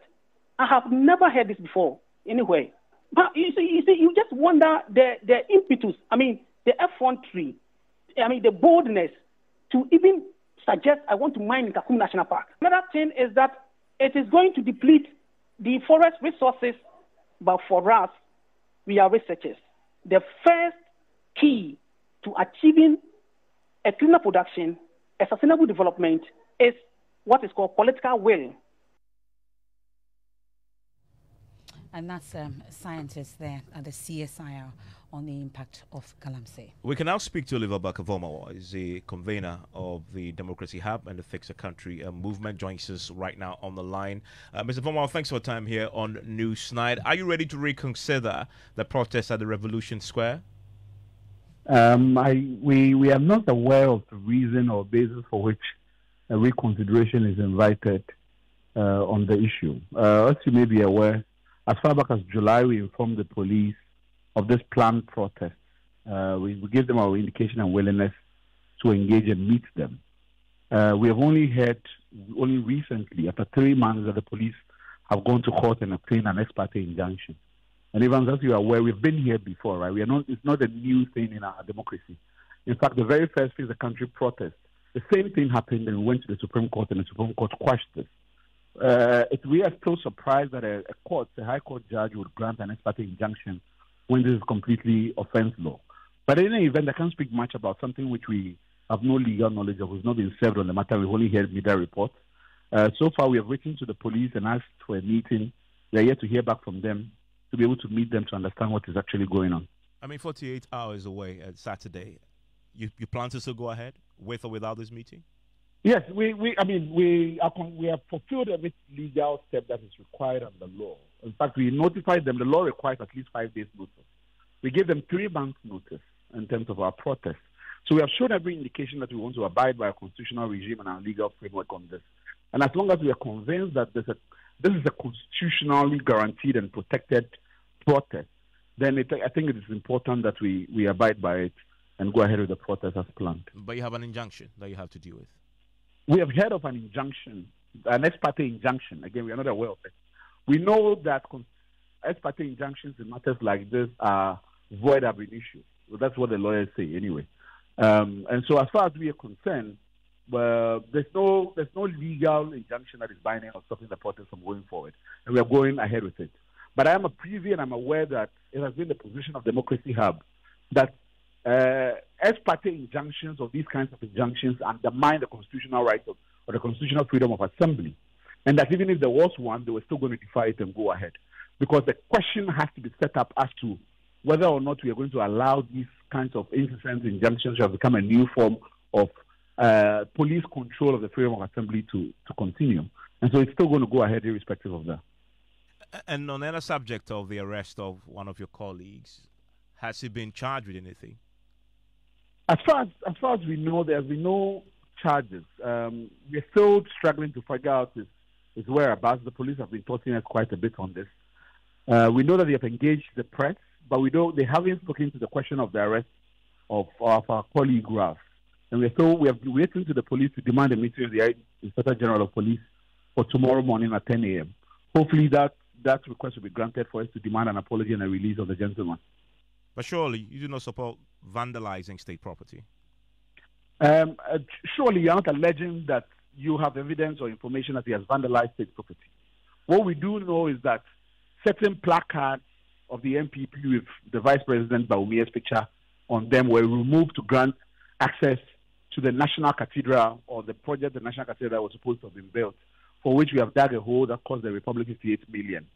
S18: I have never heard this before anywhere. But you see, you just wonder the impetus. I mean, the effrontery. I mean, the boldness to even suggest I want to mine in Kakum National Park. Another thing is that it is going to deplete the forest resources, but for us, we are researchers. The first key to achieving a cleaner production, a sustainable development, is what is called political will.
S7: And that's scientists there at the CSIR on the impact of Galamsey.
S8: We can now speak to Oliver Bakavomawa. He's the convener of the Democracy Hub and the Fix a Country movement. Joins us right now on the line. Mr. Vomawa, thanks for your time here on Newsnight. Are you ready to reconsider the protest at the Revolution Square?
S19: We are not aware of the reason or basis for which a reconsideration is invited on the issue. As you may be aware, as far back as July, we informed the police of this planned protest. We gave them our indication and willingness to engage and meet them. We have only heard, only recently, after 3 months, that the police have gone to court and obtained an ex parte injunction. And even as you are aware, we've been here before, right? It's not a new thing in our democracy. In fact, the very first Fix the Country protest, the same thing happened, and we went to the Supreme Court, and the Supreme Court quashed this. We are still surprised that a high court judge would grant an ex parte injunction when this is completely offense law. But in any event, I can't speak much about something which we have no legal knowledge of, who's not been served on the matter. We've only heard media reports. So far, we have written to the police and asked for a meeting. We are yet to hear back from them to be able to meet them to understand what is actually going on.
S8: I mean, 48 hours away at Saturday. You plan to still go ahead with or without this meeting?
S19: Yes, we have fulfilled every legal step that is required under law. In fact, we notified them. The law requires at least 5 days notice. We gave them 3 months notice in terms of our protest. So we have shown every indication that we want to abide by a constitutional regime and our legal framework on this. And as long as we are convinced that this is a constitutionally guaranteed and protected protest, then I think it is important that we abide by it. and go ahead with the protest as planned.
S8: But you have an injunction that you have to deal with.
S19: We have heard of an injunction, an ex parte injunction. Again, we are not aware of it. We know that ex parte injunctions in matters like this are void ab initio. So that's what the lawyers say anyway. And so as far as we are concerned, there's no legal injunction that is binding or stopping the protest from going forward. And we are going ahead with it. But I am a privy and I'm aware that it has been the position of Democracy Hub that ex parte injunctions or these kinds of injunctions undermine the constitutional rights or the constitutional freedom of assembly. And that even if there was one, they were still going to defy it and go ahead. Because the question has to be set up as to whether or not we are going to allow these kinds of incessant injunctions to have become a new form of police control of the freedom of assembly to continue. And so it's still going to go ahead irrespective of that.
S8: And on another subject of the arrest of one of your colleagues, has he been charged with anything?
S19: As far as we know, there have been no charges. We're still struggling to figure out his whereabouts. The police have been tossing us quite a bit on this. We know that they have engaged the press, but they haven't spoken to the question of the arrest of our colleague Ralph. And we have been waiting to the police to demand a meeting with the Inspector General of Police for tomorrow morning at 10 a.m. Hopefully that request will be granted for us to demand an apology and a release of the gentleman.
S8: But surely you do not support vandalizing state property?
S19: Surely you are not alleging that you have evidence or information that he has vandalized state property. What we do know is that certain placards of the NPP with the Vice President Baumia's picture on them were removed to grant access to the National Cathedral, or the project the National Cathedral was supposed to have been built, for which we have dug a hole that cost the Republic 58 million.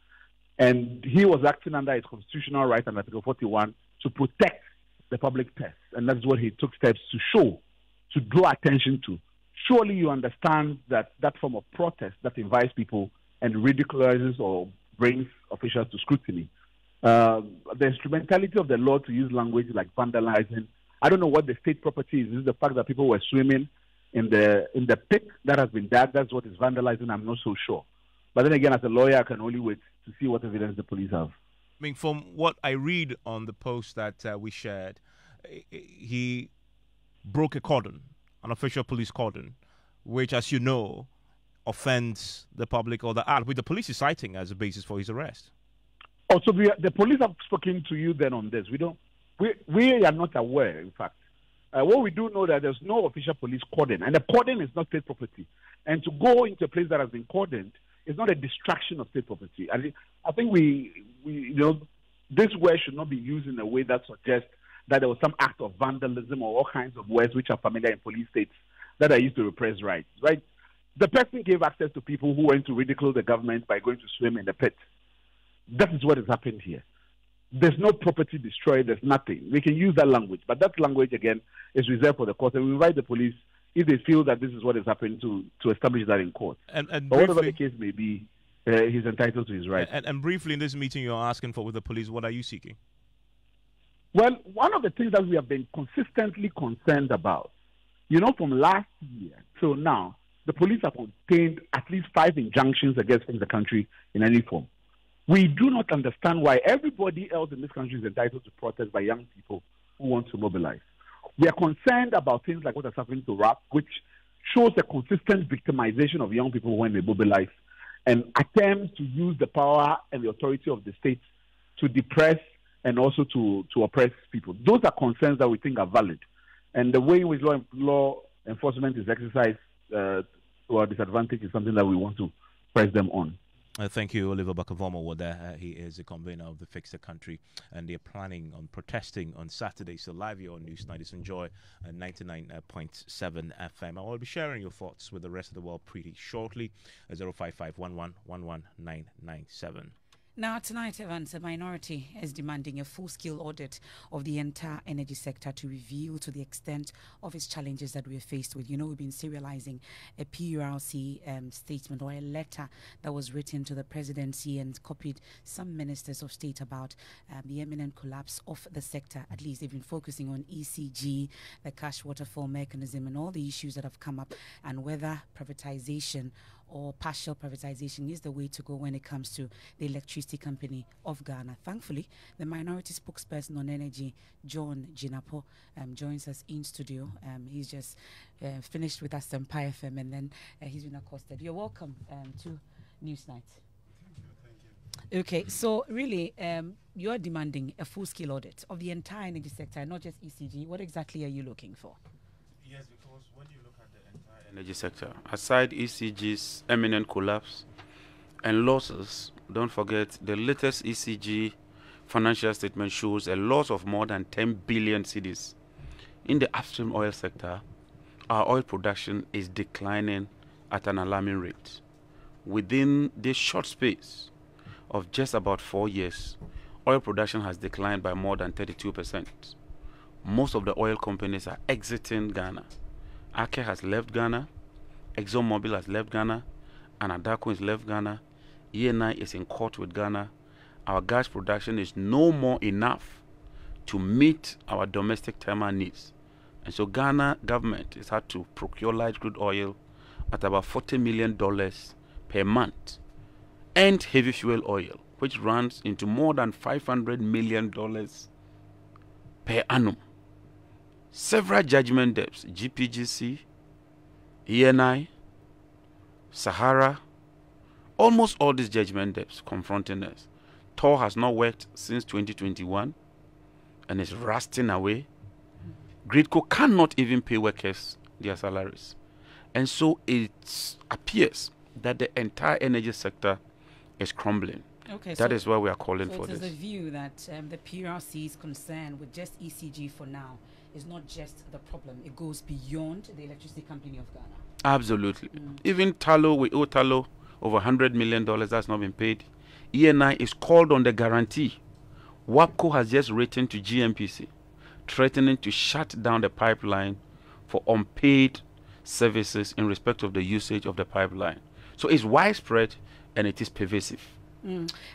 S19: And he was acting under his constitutional right under Article 41 to protect the public purse. And that's what he took steps to draw attention to. Surely you understand that form of protest that invites people and ridiculizes or brings officials to scrutiny. The instrumentality of the law to use language like vandalizing, I don't know what the state property is. Is it the fact that people were swimming in the pit that has been dug? That's what is vandalizing. I'm not so sure. But then again, as a lawyer, I can only wait to see what evidence the police have.
S8: I mean, from what I read on the post that we shared, he broke a cordon, an official police cordon, which, as you know, offends the public or the art, which the police is citing as a basis for his arrest.
S19: Oh, so the police have spoken to you then on this. We are not aware, in fact. What we do know that there's no official police cordon, and the cordon is not state property. And to go into a place that has been cordoned is not a distraction of state property. I think this word should not be used in a way that suggests that there was some act of vandalism or all kinds of words which are familiar in police states that are used to repress rights, right? The person gave access to people who went to ridicule the government by going to swim in the pit. That is what has happened here. There's no property destroyed. There's nothing. We can use that language, but that language, again, is reserved for the court. And we invite the police, if they feel that this is what has happened, to establish that in court.
S8: And
S19: but whatever the case may be, he's entitled to his rights.
S8: And briefly, in this meeting you're asking for with the police, what are you seeking?
S19: Well, one of the things that we have been consistently concerned about, from last year till now, the police have obtained at least 5 injunctions against the country in any form. We do not understand why everybody else in this country is entitled to protest by young people who want to mobilize. We are concerned about things like what has happened to RAP, which shows a consistent victimization of young people when they mobilize, and attempts to use the power and the authority of the state to depress and also to oppress people. Those are concerns that we think are valid. And the way in which law enforcement is exercised to our disadvantage is something that we want to press them on.
S8: Thank you, Oliver Bakavomo. He is a convener of the Fix the Country, and they're planning on protesting on Saturday. So live here on Newsnight, enjoy 99.7 FM. I will be sharing your thoughts with the rest of the world pretty shortly. 055-11-11997.
S7: Now, tonight, Evans, a minority is demanding a full-scale audit of the entire energy sector to reveal to the extent of its challenges that we're faced with. We've been serializing a PURC statement or a letter that was written to the presidency and copied some ministers of state about the imminent collapse of the sector. At least they've been focusing on ECG, the cash waterfall mechanism, and all the issues that have come up, and whether privatization or partial privatization is the way to go when it comes to the Electricity Company of Ghana. Thankfully, the minority spokesperson on energy, John Jinapo, joins us in studio. He's just finished with us on Pi FM, and then he's been accosted. You're welcome to Newsnight. Okay, so really, you are demanding a full-scale audit of the entire energy sector, not just ECG. What exactly are you looking for?
S11: Yes, because when you look at the entire energy sector, aside ECG's imminent collapse and losses, don't forget the latest ECG financial statement shows a loss of more than 10 billion cedis. In the upstream oil sector, our oil production is declining at an alarming rate. Within this short space of just about 4 years, oil production has declined by more than 32%. Most of the oil companies are exiting Ghana. Aker has left Ghana, ExxonMobil has left Ghana, and Adako has left Ghana. ENI is in court with Ghana. Our gas production is no more enough to meet our domestic thermal needs. And so Ghana government has had to procure light crude oil at about $40 million per month, and heavy fuel oil, which runs into more than $500 million per annum. Several judgment debts, GPGC, ENI, Sahara, almost all these judgment debts confronting us. Tor has not worked since 2021 and is rusting away. Gridco cannot even pay workers their salaries. And so it appears that the entire energy sector is crumbling.
S7: Okay,
S11: that is why we are calling for this.
S7: So it is the view that the PRC's concern with just ECG for now is not just the problem. It goes beyond the Electricity Company of Ghana.
S11: Absolutely. Even Tallow, we owe Tallow over $100 million that's not been paid. ENI is called on the guarantee. WAPCO has just written to GMPC, threatening to shut down the pipeline for unpaid services in respect of the usage of the pipeline. So it's widespread and it is pervasive.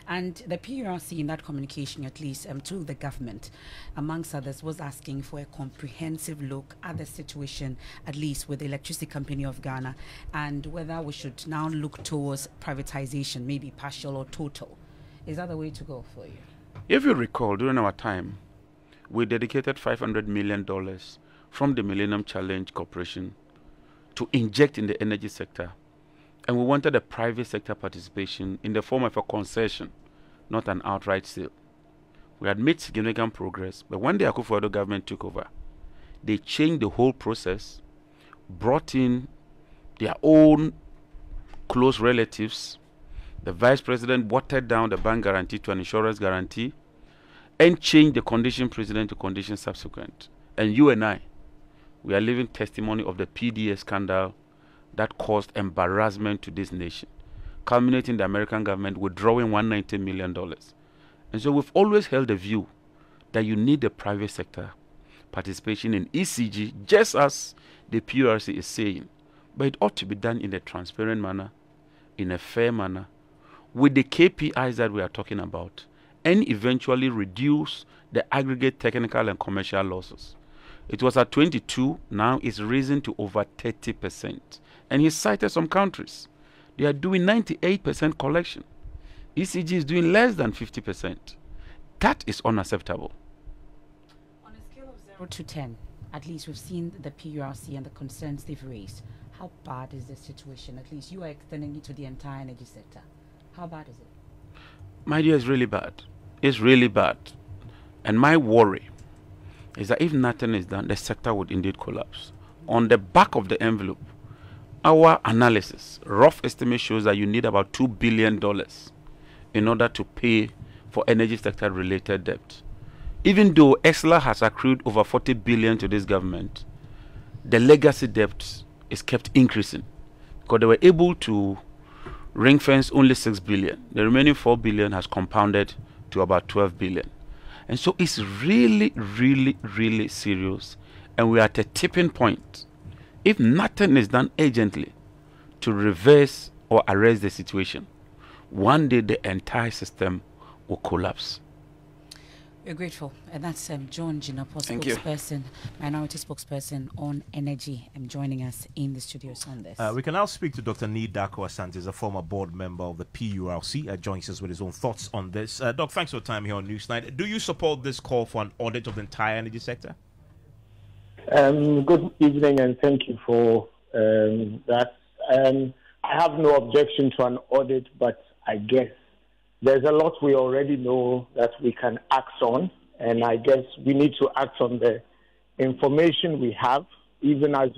S7: And the PRC in that communication, at least to the government, amongst others, was asking for a comprehensive look at the situation, at least with the Electricity Company of Ghana, and whether we should now look towards privatization, maybe partial or total. Is that the way to go for you?
S11: If you recall, during our time, we dedicated $500 million from the Millennium Challenge Corporation to inject in the energy sector. And we wanted a private sector participation in the form of a concession, not an outright sale. We had made significant progress, but when the Akufo-Addo government took over, they changed the whole process, brought in their own close relatives. The vice president watered down the bank guarantee to an insurance guarantee and changed the condition precedent to condition subsequent. And you and I, we are living testimony of the PDA scandal that caused embarrassment to this nation, culminating the American government withdrawing $190 million. And so we've always held the view that you need the private sector participation in ECG, just as the PRC is saying. But it ought to be done in a transparent manner, in a fair manner, with the KPIs that we are talking about, and eventually reduce the aggregate technical and commercial losses. It was at 22, now it's risen to over 30%. And he cited some countries. They are doing 98% collection. ECG is doing less than 50%. That is unacceptable.
S7: On a scale of 0 to 10, at least we've seen the PURC and the concerns they've raised. How bad is the situation? At least you are extending it to the entire energy sector. How bad is it?
S11: My dear, it's really bad. It's really bad. And my worry is that if nothing is done, the sector would indeed collapse. On the back of the envelope, our analysis, rough estimate shows that you need about $2 billion in order to pay for energy sector related debt. Even though EXLA has accrued over $40 billion to this government, the legacy debt is kept increasing because they were able to ring fence only $6 billion. The remaining $4 billion has compounded to about $12 billion. And so it's really, really, really serious. And we are at a tipping point. If nothing is done urgently to reverse or arrest the situation, one day the entire system will collapse.
S7: We're grateful. And that's John Jinapo,
S2: Thank you.
S7: spokesperson, minority spokesperson on energy, joining us in the studios on this.
S8: We can now speak to Dr. Nii Darko Asante, a former board member of the PURC, joins us with his own thoughts on this. Doc, thanks for your time here on Newsnight. Do you support this call for an audit of the entire energy sector?
S20: Good evening, and thank you for that. I have no objection to an audit, but I guess there's a lot we already know that we can act on, and I guess we need to act on the information we have, even as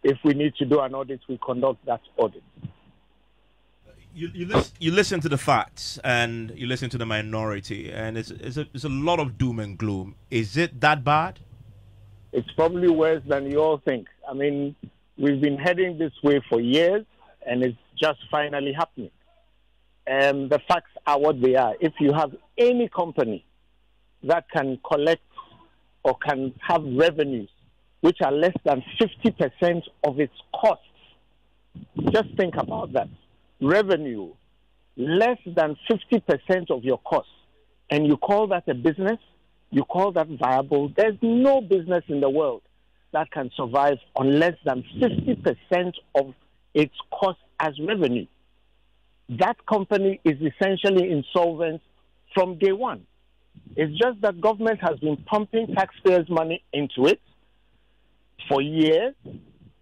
S20: if we need to do an audit, we conduct that audit.
S8: You listen to the facts and you listen to the minority, and it's a lot of doom and gloom. Is it that bad?
S20: It's probably worse than you all think. I mean, we've been heading this way for years, and it's just finally happening. The facts are what they are. If you have any company that can collect or can have revenues which are less than 50% of its costs, just think about that. Revenue less than 50% of your costs, and you call that a business, you call that viable. There's no business in the world that can survive on less than 50% of its cost as revenue. That company is essentially insolvent from day one. It's just that government has been pumping taxpayers' money into it for years,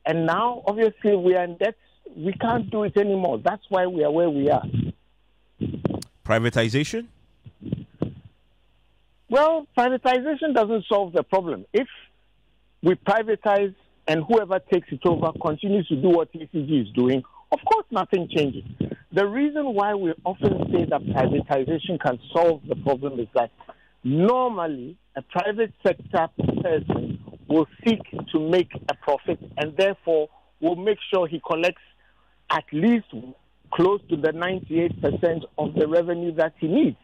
S20: and now, obviously, we are in debt. We can't do it anymore. That's why we are where we are.
S8: Privatization?
S20: Well, privatization doesn't solve the problem. If we privatize and whoever takes it over continues to do what ECG is doing, of course nothing changes. The reason why we often say that privatization can solve the problem is that normally a private sector person will seek to make a profit and therefore will make sure he collects at least close to the 98% of the revenue that he needs.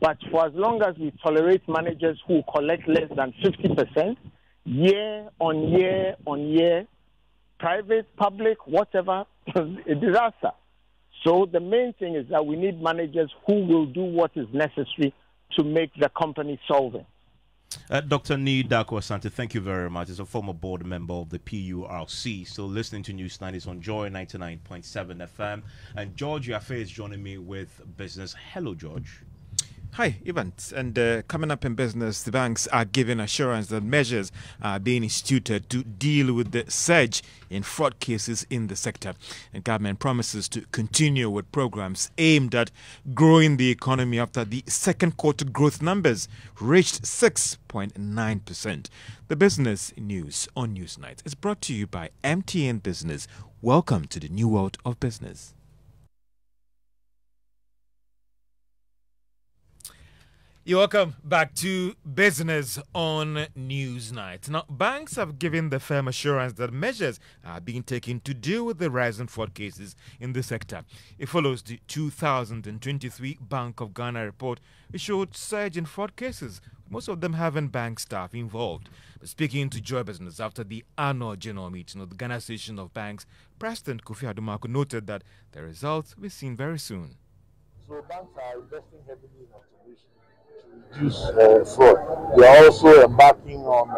S20: But for as long as we tolerate managers who collect less than 50%, year on year on year, private, public, whatever, a disaster. So the main thing is that we need managers who will do what is necessary to make the company solvent.
S8: Dr. Nii Darko Asante, thank you very much. As a former board member of the PURC, still listening to News 90 is on Joy 99.7 FM. And George Yafe is joining me with business. Hello, George.
S12: Hi, Evans. And coming up in business, the banks are giving assurance that measures are being instituted to deal with the surge in fraud cases in the sector. And government promises to continue with programs aimed at growing the economy after the second quarter growth numbers reached 6.9%. The business news on Newsnight is brought to you by MTN Business. Welcome to the new world of business. You're welcome back to Business on Newsnight. Now, banks have given the firm assurance that measures are being taken to deal with the rise in fraud cases in the sector. It follows the 2023 Bank of Ghana report, which showed surge in fraud cases, most of them having bank staff involved. But speaking to Joy Business after the annual general meeting of the Ghana Association of Banks, President Kofi Adumaku noted that the results will be seen very soon.
S21: So banks are investing heavily in automation to reduce fraud. They are also embarking on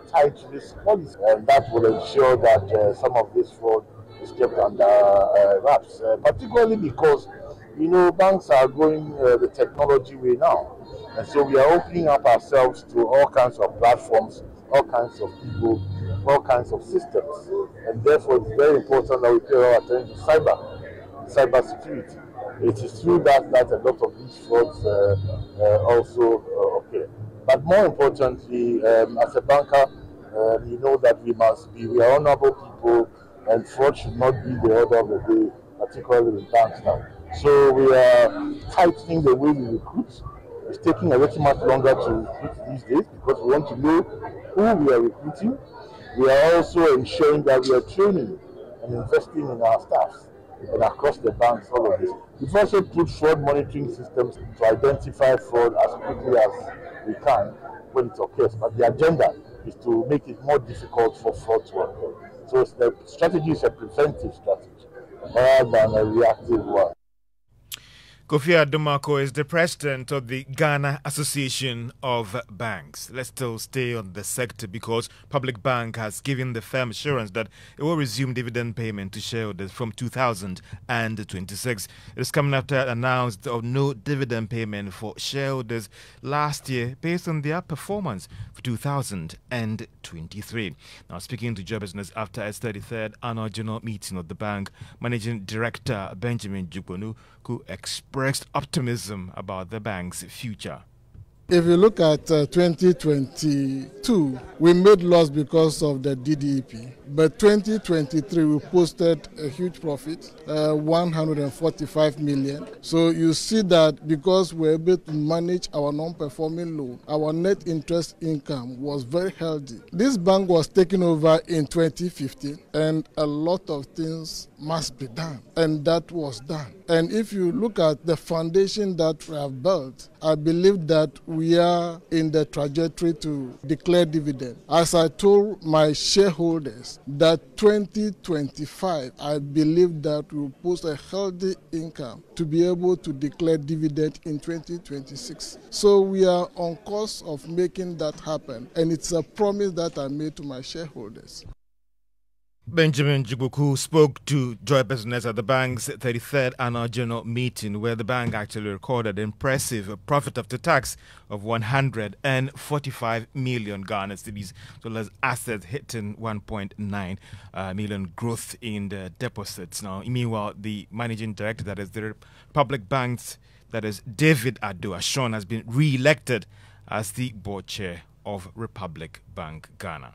S21: tight risk policy, and that will ensure that some of this fraud is kept under wraps, particularly because, you know, banks are going the technology way now. And so we are opening up ourselves to all kinds of platforms, all kinds of people, all kinds of systems. And therefore, it's very important that we pay our attention to cyber security. It is true that a lot of these frauds also occur. But more importantly, as a banker, you know that we are honorable people, and fraud should not be the order of the day, particularly with banks now. So we are tightening the way we recruit. It's taking a little much longer to recruit these days because we want to know who we are recruiting. We are also ensuring that we are training and investing in our staff and across the banks, all of this. We've also put fraud monitoring systems to identify fraud as quickly as we can when it occurs. But the agenda is to make it more difficult for fraud to occur. So the strategy is a preventive strategy rather than a reactive one.
S12: Kofi Adomako is the president of the Ghana Association of Banks. Let's still stay on the sector because Public Bank has given the firm assurance that it will resume dividend payment to shareholders from 2026. It is coming after it announced of no dividend payment for shareholders last year based on their performance for 2023. Now, speaking to Joy Business after its 33rd annual general meeting of the bank, Managing Director Benjamin Jugbonu expressed optimism about the bank's future.
S16: If you look at 2022, we made loss because of the DDEP. But 2023, we posted a huge profit, 145 million. So you see that because we're able to manage our non-performing loan, our net interest income was very healthy. This bank was taken over in 2015, and a lot of things must be done, and that was done. And if you look at the foundation that we have built, I believe that we are in the trajectory to declare dividend. As I told my shareholders that 2025, I believe that we will post a healthy income to be able to declare dividend in 2026. So we are on course of making that happen, and it's a promise that I made to my shareholders.
S12: Benjamin Jugbonu spoke to Joy Business at the bank's 33rd annual general meeting, where the bank actually recorded impressive profit after tax of 145 million Ghana cedis, as well as assets hitting 1.9 million, growth in the deposits. Now, meanwhile, the managing director, that is the Public Bank's, that is David Ado-Ashon, has been re-elected as the board chair of Republic Bank Ghana.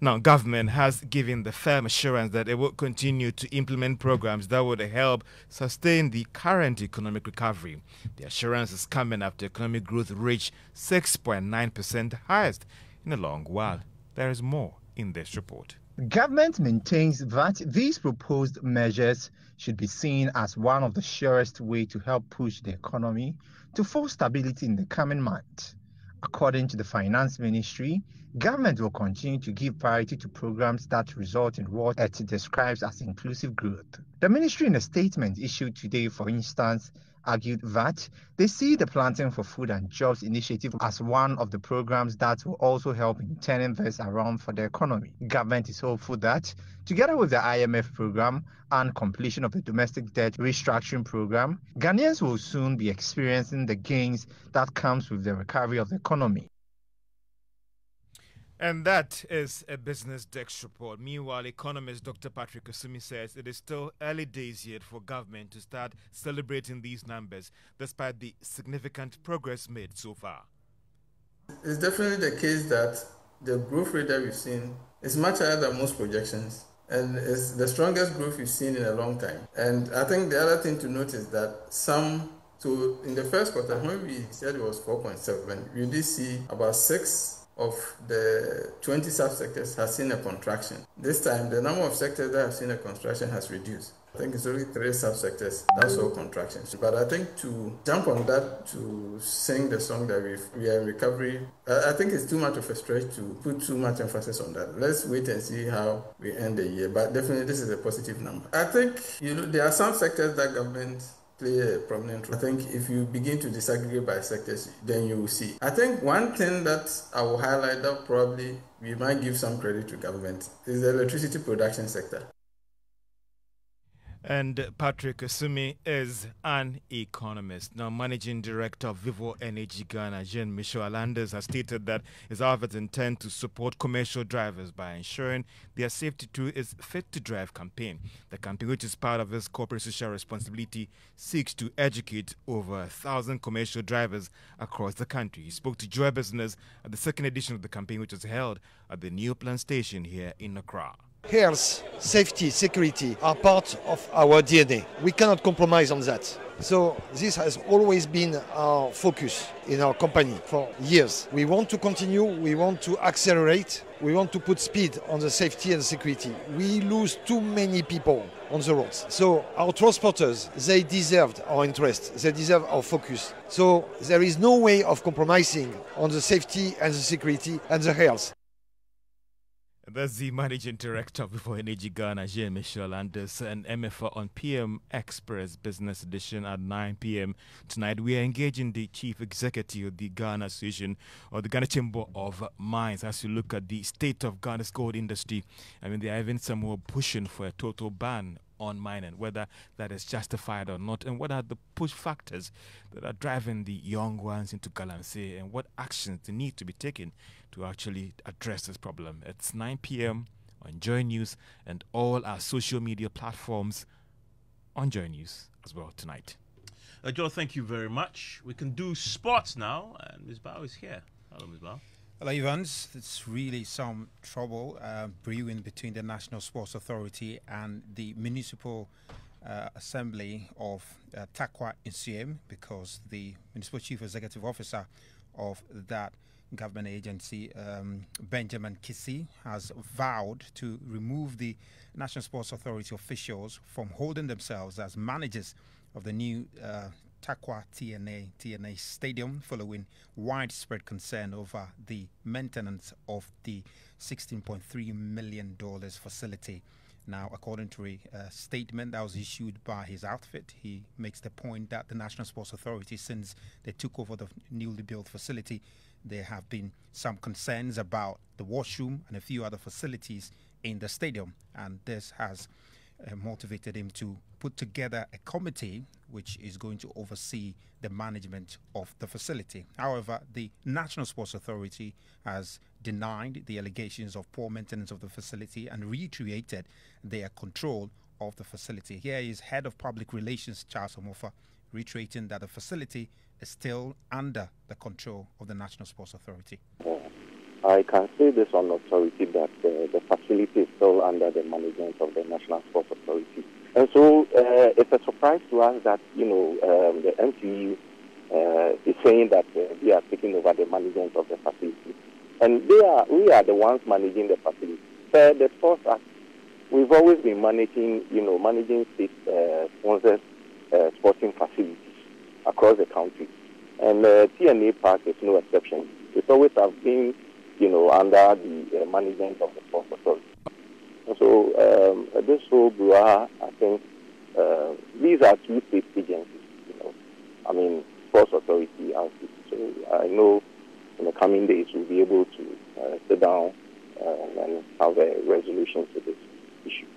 S12: Now, government has given the firm assurance that it will continue to implement programs that would help sustain the current economic recovery. The assurance is coming after economic growth reached 6.9%, highest in a long while. There is more in this report.
S1: The government maintains that these proposed measures should be seen as one of the surest way to help push the economy to full stability in the coming months. According to the Finance Ministry, government will continue to give priority to programs that result in what it describes as inclusive growth. The ministry, in a statement issued today, for instance, argued that they see the Planting for Food and Jobs initiative as one of the programs that will also help in turning this around for the economy. Government is hopeful that, together with the IMF program and completion of the domestic debt restructuring program, Ghanaians will soon be experiencing the gains that comes with the recovery of the economy.
S12: And that is a Business Desk report. Meanwhile, economist Dr. Patrick Osumi says it is still early days yet for government to start celebrating these numbers, despite the significant progress made so far.
S22: It's definitely the case that the growth rate that we've seen is much higher than most projections, and it's the strongest growth we've seen in a long time. And I think the other thing to note is that so in the first quarter, when we said it was 4.7, we did see about 6 of the 20 subsectors has seen a contraction. This time, the number of sectors that have seen a contraction has reduced. I think it's only 3 subsectors that saw contractions. But I think to jump on that, to sing the song that we are in recovery, I think it's too much of a stretch to put too much emphasis on that. Let's wait and see how we end the year. But definitely, this is a positive number. I think there are some sectors that government play a prominent role. I think if you begin to disaggregate by sectors, then you will see. I think one thing that I will highlight that probably we might give some credit to government is the electricity production sector.
S12: And Patrick Osumi is an economist. Now, Managing Director of Vivo Energy Ghana, Jean-Michel Alanders, has stated that his office intends to support commercial drivers by ensuring their safety through its Fit to Drive campaign. The campaign, which is part of his corporate social responsibility, seeks to educate over 1,000 commercial drivers across the country. He spoke to Joy Business at the second edition of the campaign, which was held at the New Plant Station here in Accra.
S23: Health, safety, security are part of our DNA. We cannot compromise on that. So this has always been our focus in our company for years. We want to continue, we want to accelerate, we want to put speed on the safety and security. We lose too many people on the roads. So our transporters, they deserve our interest, they deserve our focus. So there is no way of compromising on the safety and the security and the health.
S12: That's the managing director before Energy Ghana, Jean-Michel Anders, and MFA on PM Express Business Edition at 9 p.m. tonight. We are engaging the chief executive of the Ghana Association, or the Ghana Chamber of Mines, as you look at the state of Ghana's gold industry. I mean, there are even some who are pushing for a total ban on mining, whether that is justified or not, and what are the push factors that are driving the young ones into Galamsey, and what actions they need to be taken to actually address this problem. It's 9 p.m. on Joy News and all our social media platforms on Joy News as well tonight.
S8: Joe, thank you very much. We can do sports now, and Ms. Bao is here. Hello, Ms. Bao.
S13: Hello, Evans. It's really some trouble brewing between the National Sports Authority and the Municipal Assembly of Takwa Nsiem, because the Municipal Chief Executive Officer of that government agency, Benjamin Kisi, has vowed to remove the National Sports Authority officials from holding themselves as managers of the new Takwa TNA Stadium, following widespread concern over the maintenance of the $16.3 million facility. Now, according to a statement that was issued by his outfit, he makes the point that the National Sports Authority, since they took over the newly built facility, there have been some concerns about the washroom and a few other facilities in the stadium, and this has motivated him to put together a committee which is going to oversee the management of the facility. However, the National Sports Authority has denied the allegations of poor maintenance of the facility and reiterated their control of the facility. Here is Head of Public Relations, Charles Omofa, reiterating that the facility is still under the control of the National Sports Authority.
S5: I can say this on authority that the facility is still under the management of the National Sports Authority. And so it's a surprise to us that, the MTU is saying that they are taking over the management of the facility. And we are the ones managing the facility. The Sports Act, we've always been managing state-sponsored sporting facilities across the country. And TNA Park is no exception. It's always have been under the management of the Sports Authority. So this whole brouhaha, I think these are two state agencies, Sports Authority and state. So I know in the coming days we'll be able to sit down and have a resolution to this issue.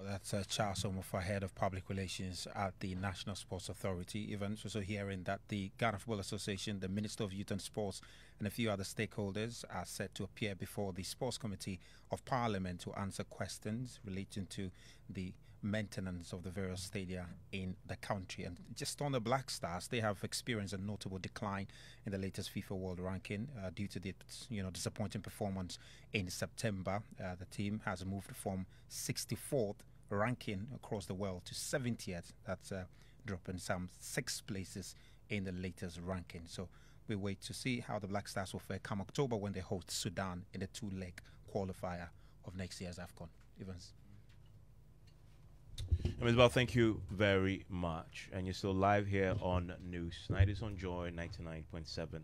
S13: That's Charles Omofa, Head of Public Relations at the National Sports Authority. Evans also hearing that the Ghana Football Association, the Minister of Youth and Sports, and a few other stakeholders are set to appear before the Sports Committee of Parliament to answer questions relating to the maintenance of the various stadia in the country. And just on the Black Stars, they have experienced a notable decline in the latest FIFA World Ranking due to the disappointing performance in September. The team has moved from 64th ranking across the world to 70th. That's dropping some 6 places in the latest ranking. So we wait to see how the Black Stars will fare come October when they host Sudan in the 2-leg qualifier of next year's AFCON. Evans.
S8: Ms. Bell, thank you very much. And you're still live here on News. Tonight is on Joy 99.7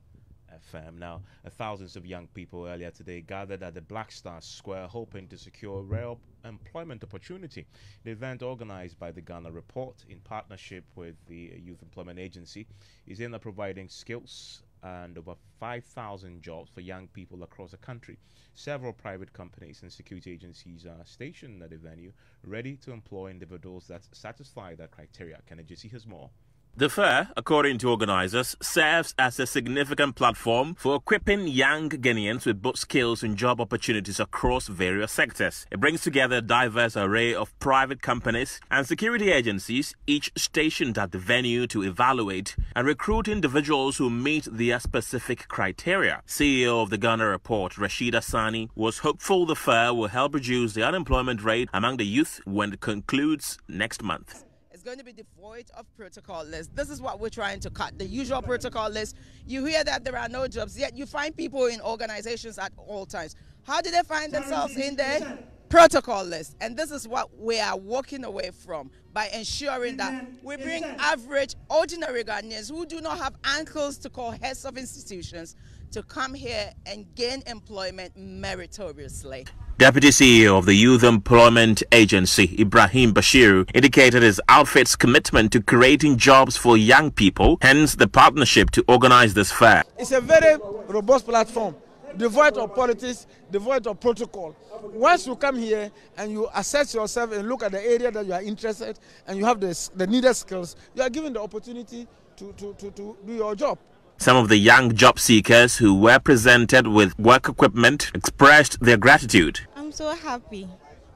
S8: FM. Now, thousands of young people earlier today gathered at the Black Star Square hoping to secure a real employment opportunity. The event, organized by the Ghana Report in partnership with the Youth Employment Agency, is aimed at providing skills and over 5,000 jobs for young people across the country. Several private companies and security agencies are stationed at the venue, ready to employ individuals that satisfy that criteria. Kennedy has more.
S3: The fair, according to organizers, serves as a significant platform for equipping young Ghanaians with both skills and job opportunities across various sectors. It brings together a diverse array of private companies and security agencies, each stationed at the venue to evaluate and recruit individuals who meet their specific criteria. CEO of the Ghana Report, Rashida Sani, was hopeful the fair will help reduce the unemployment rate among the youth when it concludes next month.
S4: It's going to be devoid of protocol lists. This is what we're trying to cut. The usual protocol list, you hear that there are no jobs, yet you find people in organizations at all times. How do they find themselves in there? protocol list. And this is what we are walking away from by ensuring that we bring average, ordinary Ghanaians who do not have ankles to call heads of institutions to come here and gain employment meritoriously.
S3: Deputy CEO of the Youth Employment Agency, Ibrahim Bashiru, indicated his outfit's commitment to creating jobs for young people, hence the partnership to organize this fair.
S6: It's a very robust platform, devoid of politics, devoid of protocol. Once you come here and you assess yourself and look at the area that you are interested and you have the needed skills, you are given the opportunity to do your job.
S3: Some of the young job seekers who were presented with work equipment expressed their gratitude.
S14: I'm so happy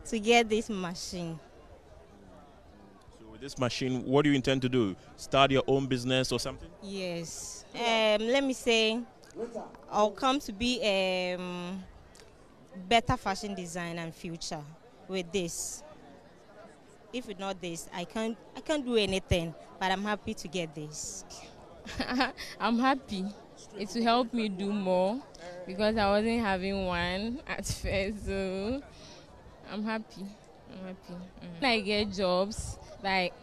S14: to get this machine.
S8: So with this machine, what do you intend to do? Start your own business or something?
S14: Yes. Let me say, I'll come to be a better fashion designer in future with this. If it's not this, I can't do anything, but I'm happy to get this.
S15: I'm happy. It will help me do more because I wasn't having one at first, so I'm happy. When I get jobs like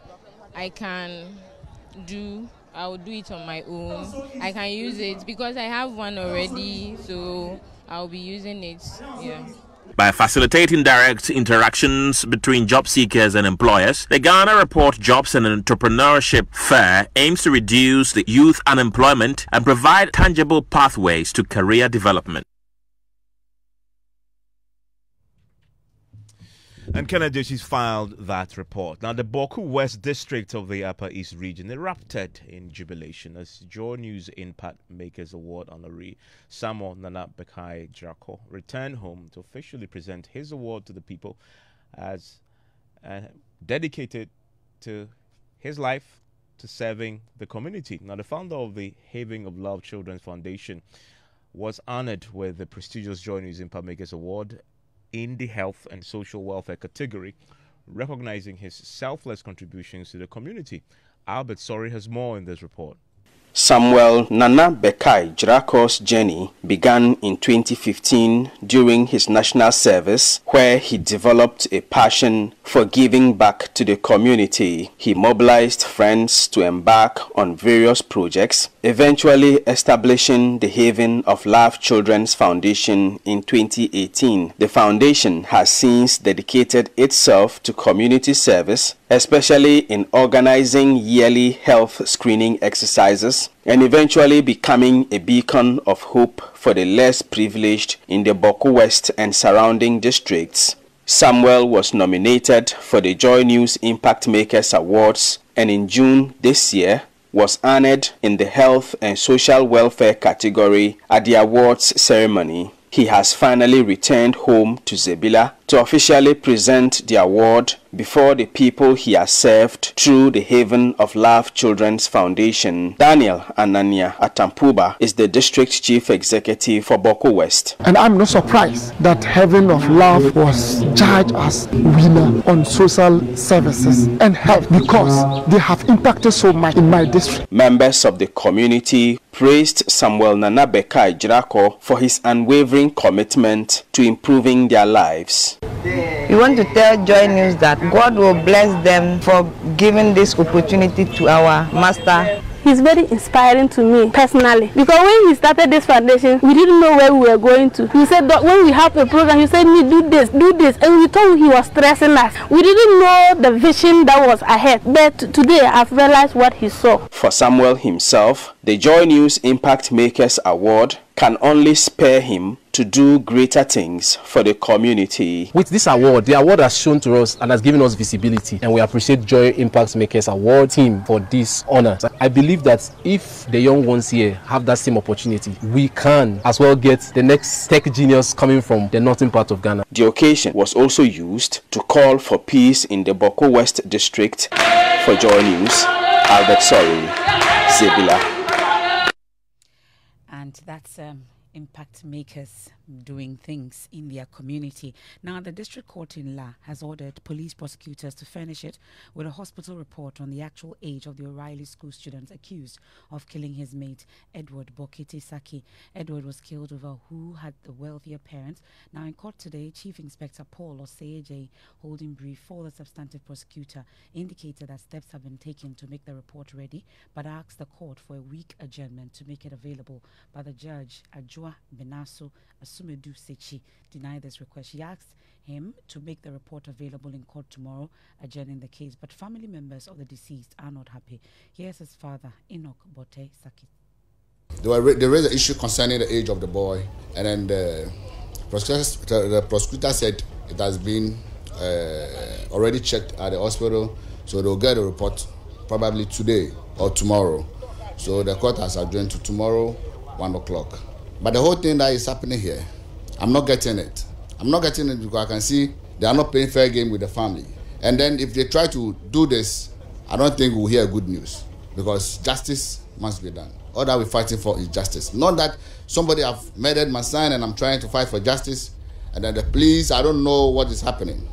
S15: I can do, I will do it on my own. I can use it because I have one already, so I'll be using it. Yeah.
S3: By facilitating direct interactions between job seekers and employers, the Ghana Report Jobs and Entrepreneurship Fair aims to reduce the youth unemployment and provide tangible pathways to career development.
S8: And Kennedy, she's filed that report. Now, the Boku West District of the Upper East region erupted in jubilation as Joy News Impact Makers Award honoree Samuel Nana Bekai Drako returned home to officially present his award to the people as dedicated to his life to serving the community. Now, the founder of the Haven of Love Children's Foundation was honored with the prestigious Joy News Impact Makers Award in the health and social welfare category, recognizing his selfless contributions to the community. Albert Sori has more in this report.
S24: Samuel Nana Bekai Drako's journey began in 2015 during his national service, where he developed a passion for giving back to the community. He mobilized friends to embark on various projects, eventually establishing the Haven of Love Children's Foundation in 2018. The foundation has since dedicated itself to community service, especially in organizing yearly health screening exercises and eventually becoming a beacon of hope for the less privileged in the Boku West and surrounding districts. Samuel was nominated for the Joy News Impact Makers Awards and in June this year was honored in the health and social welfare category at the awards ceremony. He has finally returned home to Zebila to officially present the award before the people he has served through the Haven of Love Children's Foundation. Daniel Anania Atampuba is the district chief executive for Boku West.
S25: And I'm not surprised that Haven of Love was judged as winner on social services and health because they have impacted so much in my district.
S24: Members of the community praised Samuel Nana Bekai Drako for his unwavering commitment to improving their lives.
S26: We want to tell Joy News that God will bless them for giving this opportunity to our master.
S27: He's very inspiring to me personally because when he started this foundation, we didn't know where we were going to. He said that when we have a program, he said, "Me do this," and we thought he was stressing us. We didn't know the vision that was ahead, but today I've realized what he saw.
S24: For Samuel himself, the Joy News Impact Makers Award can only spur him to do greater things for the community.
S28: With this award, the award has shown to us and has given us visibility, and we appreciate Joy Impact Makers Award team for this honor. I believe that if the young ones here have that same opportunity, we can as well get the next tech genius coming from the northern part of Ghana.
S24: The occasion was also used to call for peace in the Boku West district. For Joy News, Albert Sori, Zebila.
S7: And that's impact makers doing things in their community. Now, the district court in La has ordered police prosecutors to furnish it with a hospital report on the actual age of the O'Reilly school student accused of killing his mate, Edward Bokete Saki. Edward was killed over who had the wealthier parents. Now, in court today, Chief Inspector Paul Oseje, holding brief for the substantive prosecutor, indicated that steps have been taken to make the report ready, but asked the court for a week adjournment to make it available. But the judge, Ajua Benaso Asumedu Sechi, denied this request. She asked him to make the report available in court tomorrow, adjourning the case. But family members of the deceased are not happy. Here's his father, Enoch Bote Saki.
S2: They raised the issue concerning the age of the boy, and then the prosecutor said it has been already checked at the hospital, so they'll get a report probably today or tomorrow. So the court has adjourned to tomorrow, 1 o'clock. But the whole thing that is happening here, I'm not getting it. I'm not getting it because I can see they are not playing fair game with the family. And then if they try to do this, I don't think we'll hear good news, because justice must be done. All that we're fighting for is justice. Not that somebody have murdered my son and I'm trying to fight for justice, and then the police, I don't know what is happening.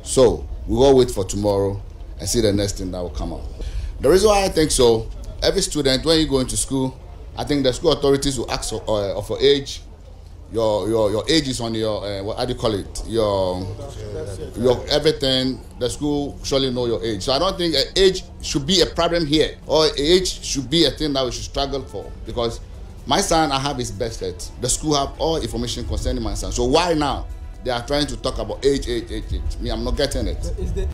S2: So we'll all wait for tomorrow and see the next thing that will come out. The reason why I think so, every student, when you go into school, I think the school authorities will ask for age. Your age is on your, what do you call it? Your everything. The school surely know your age. So I don't think age should be a problem here, or age should be a thing that we should struggle for. Because my son, I have his birth cert. The school have all information concerning my son. So why now they are trying to talk about age? Me, I'm not getting it.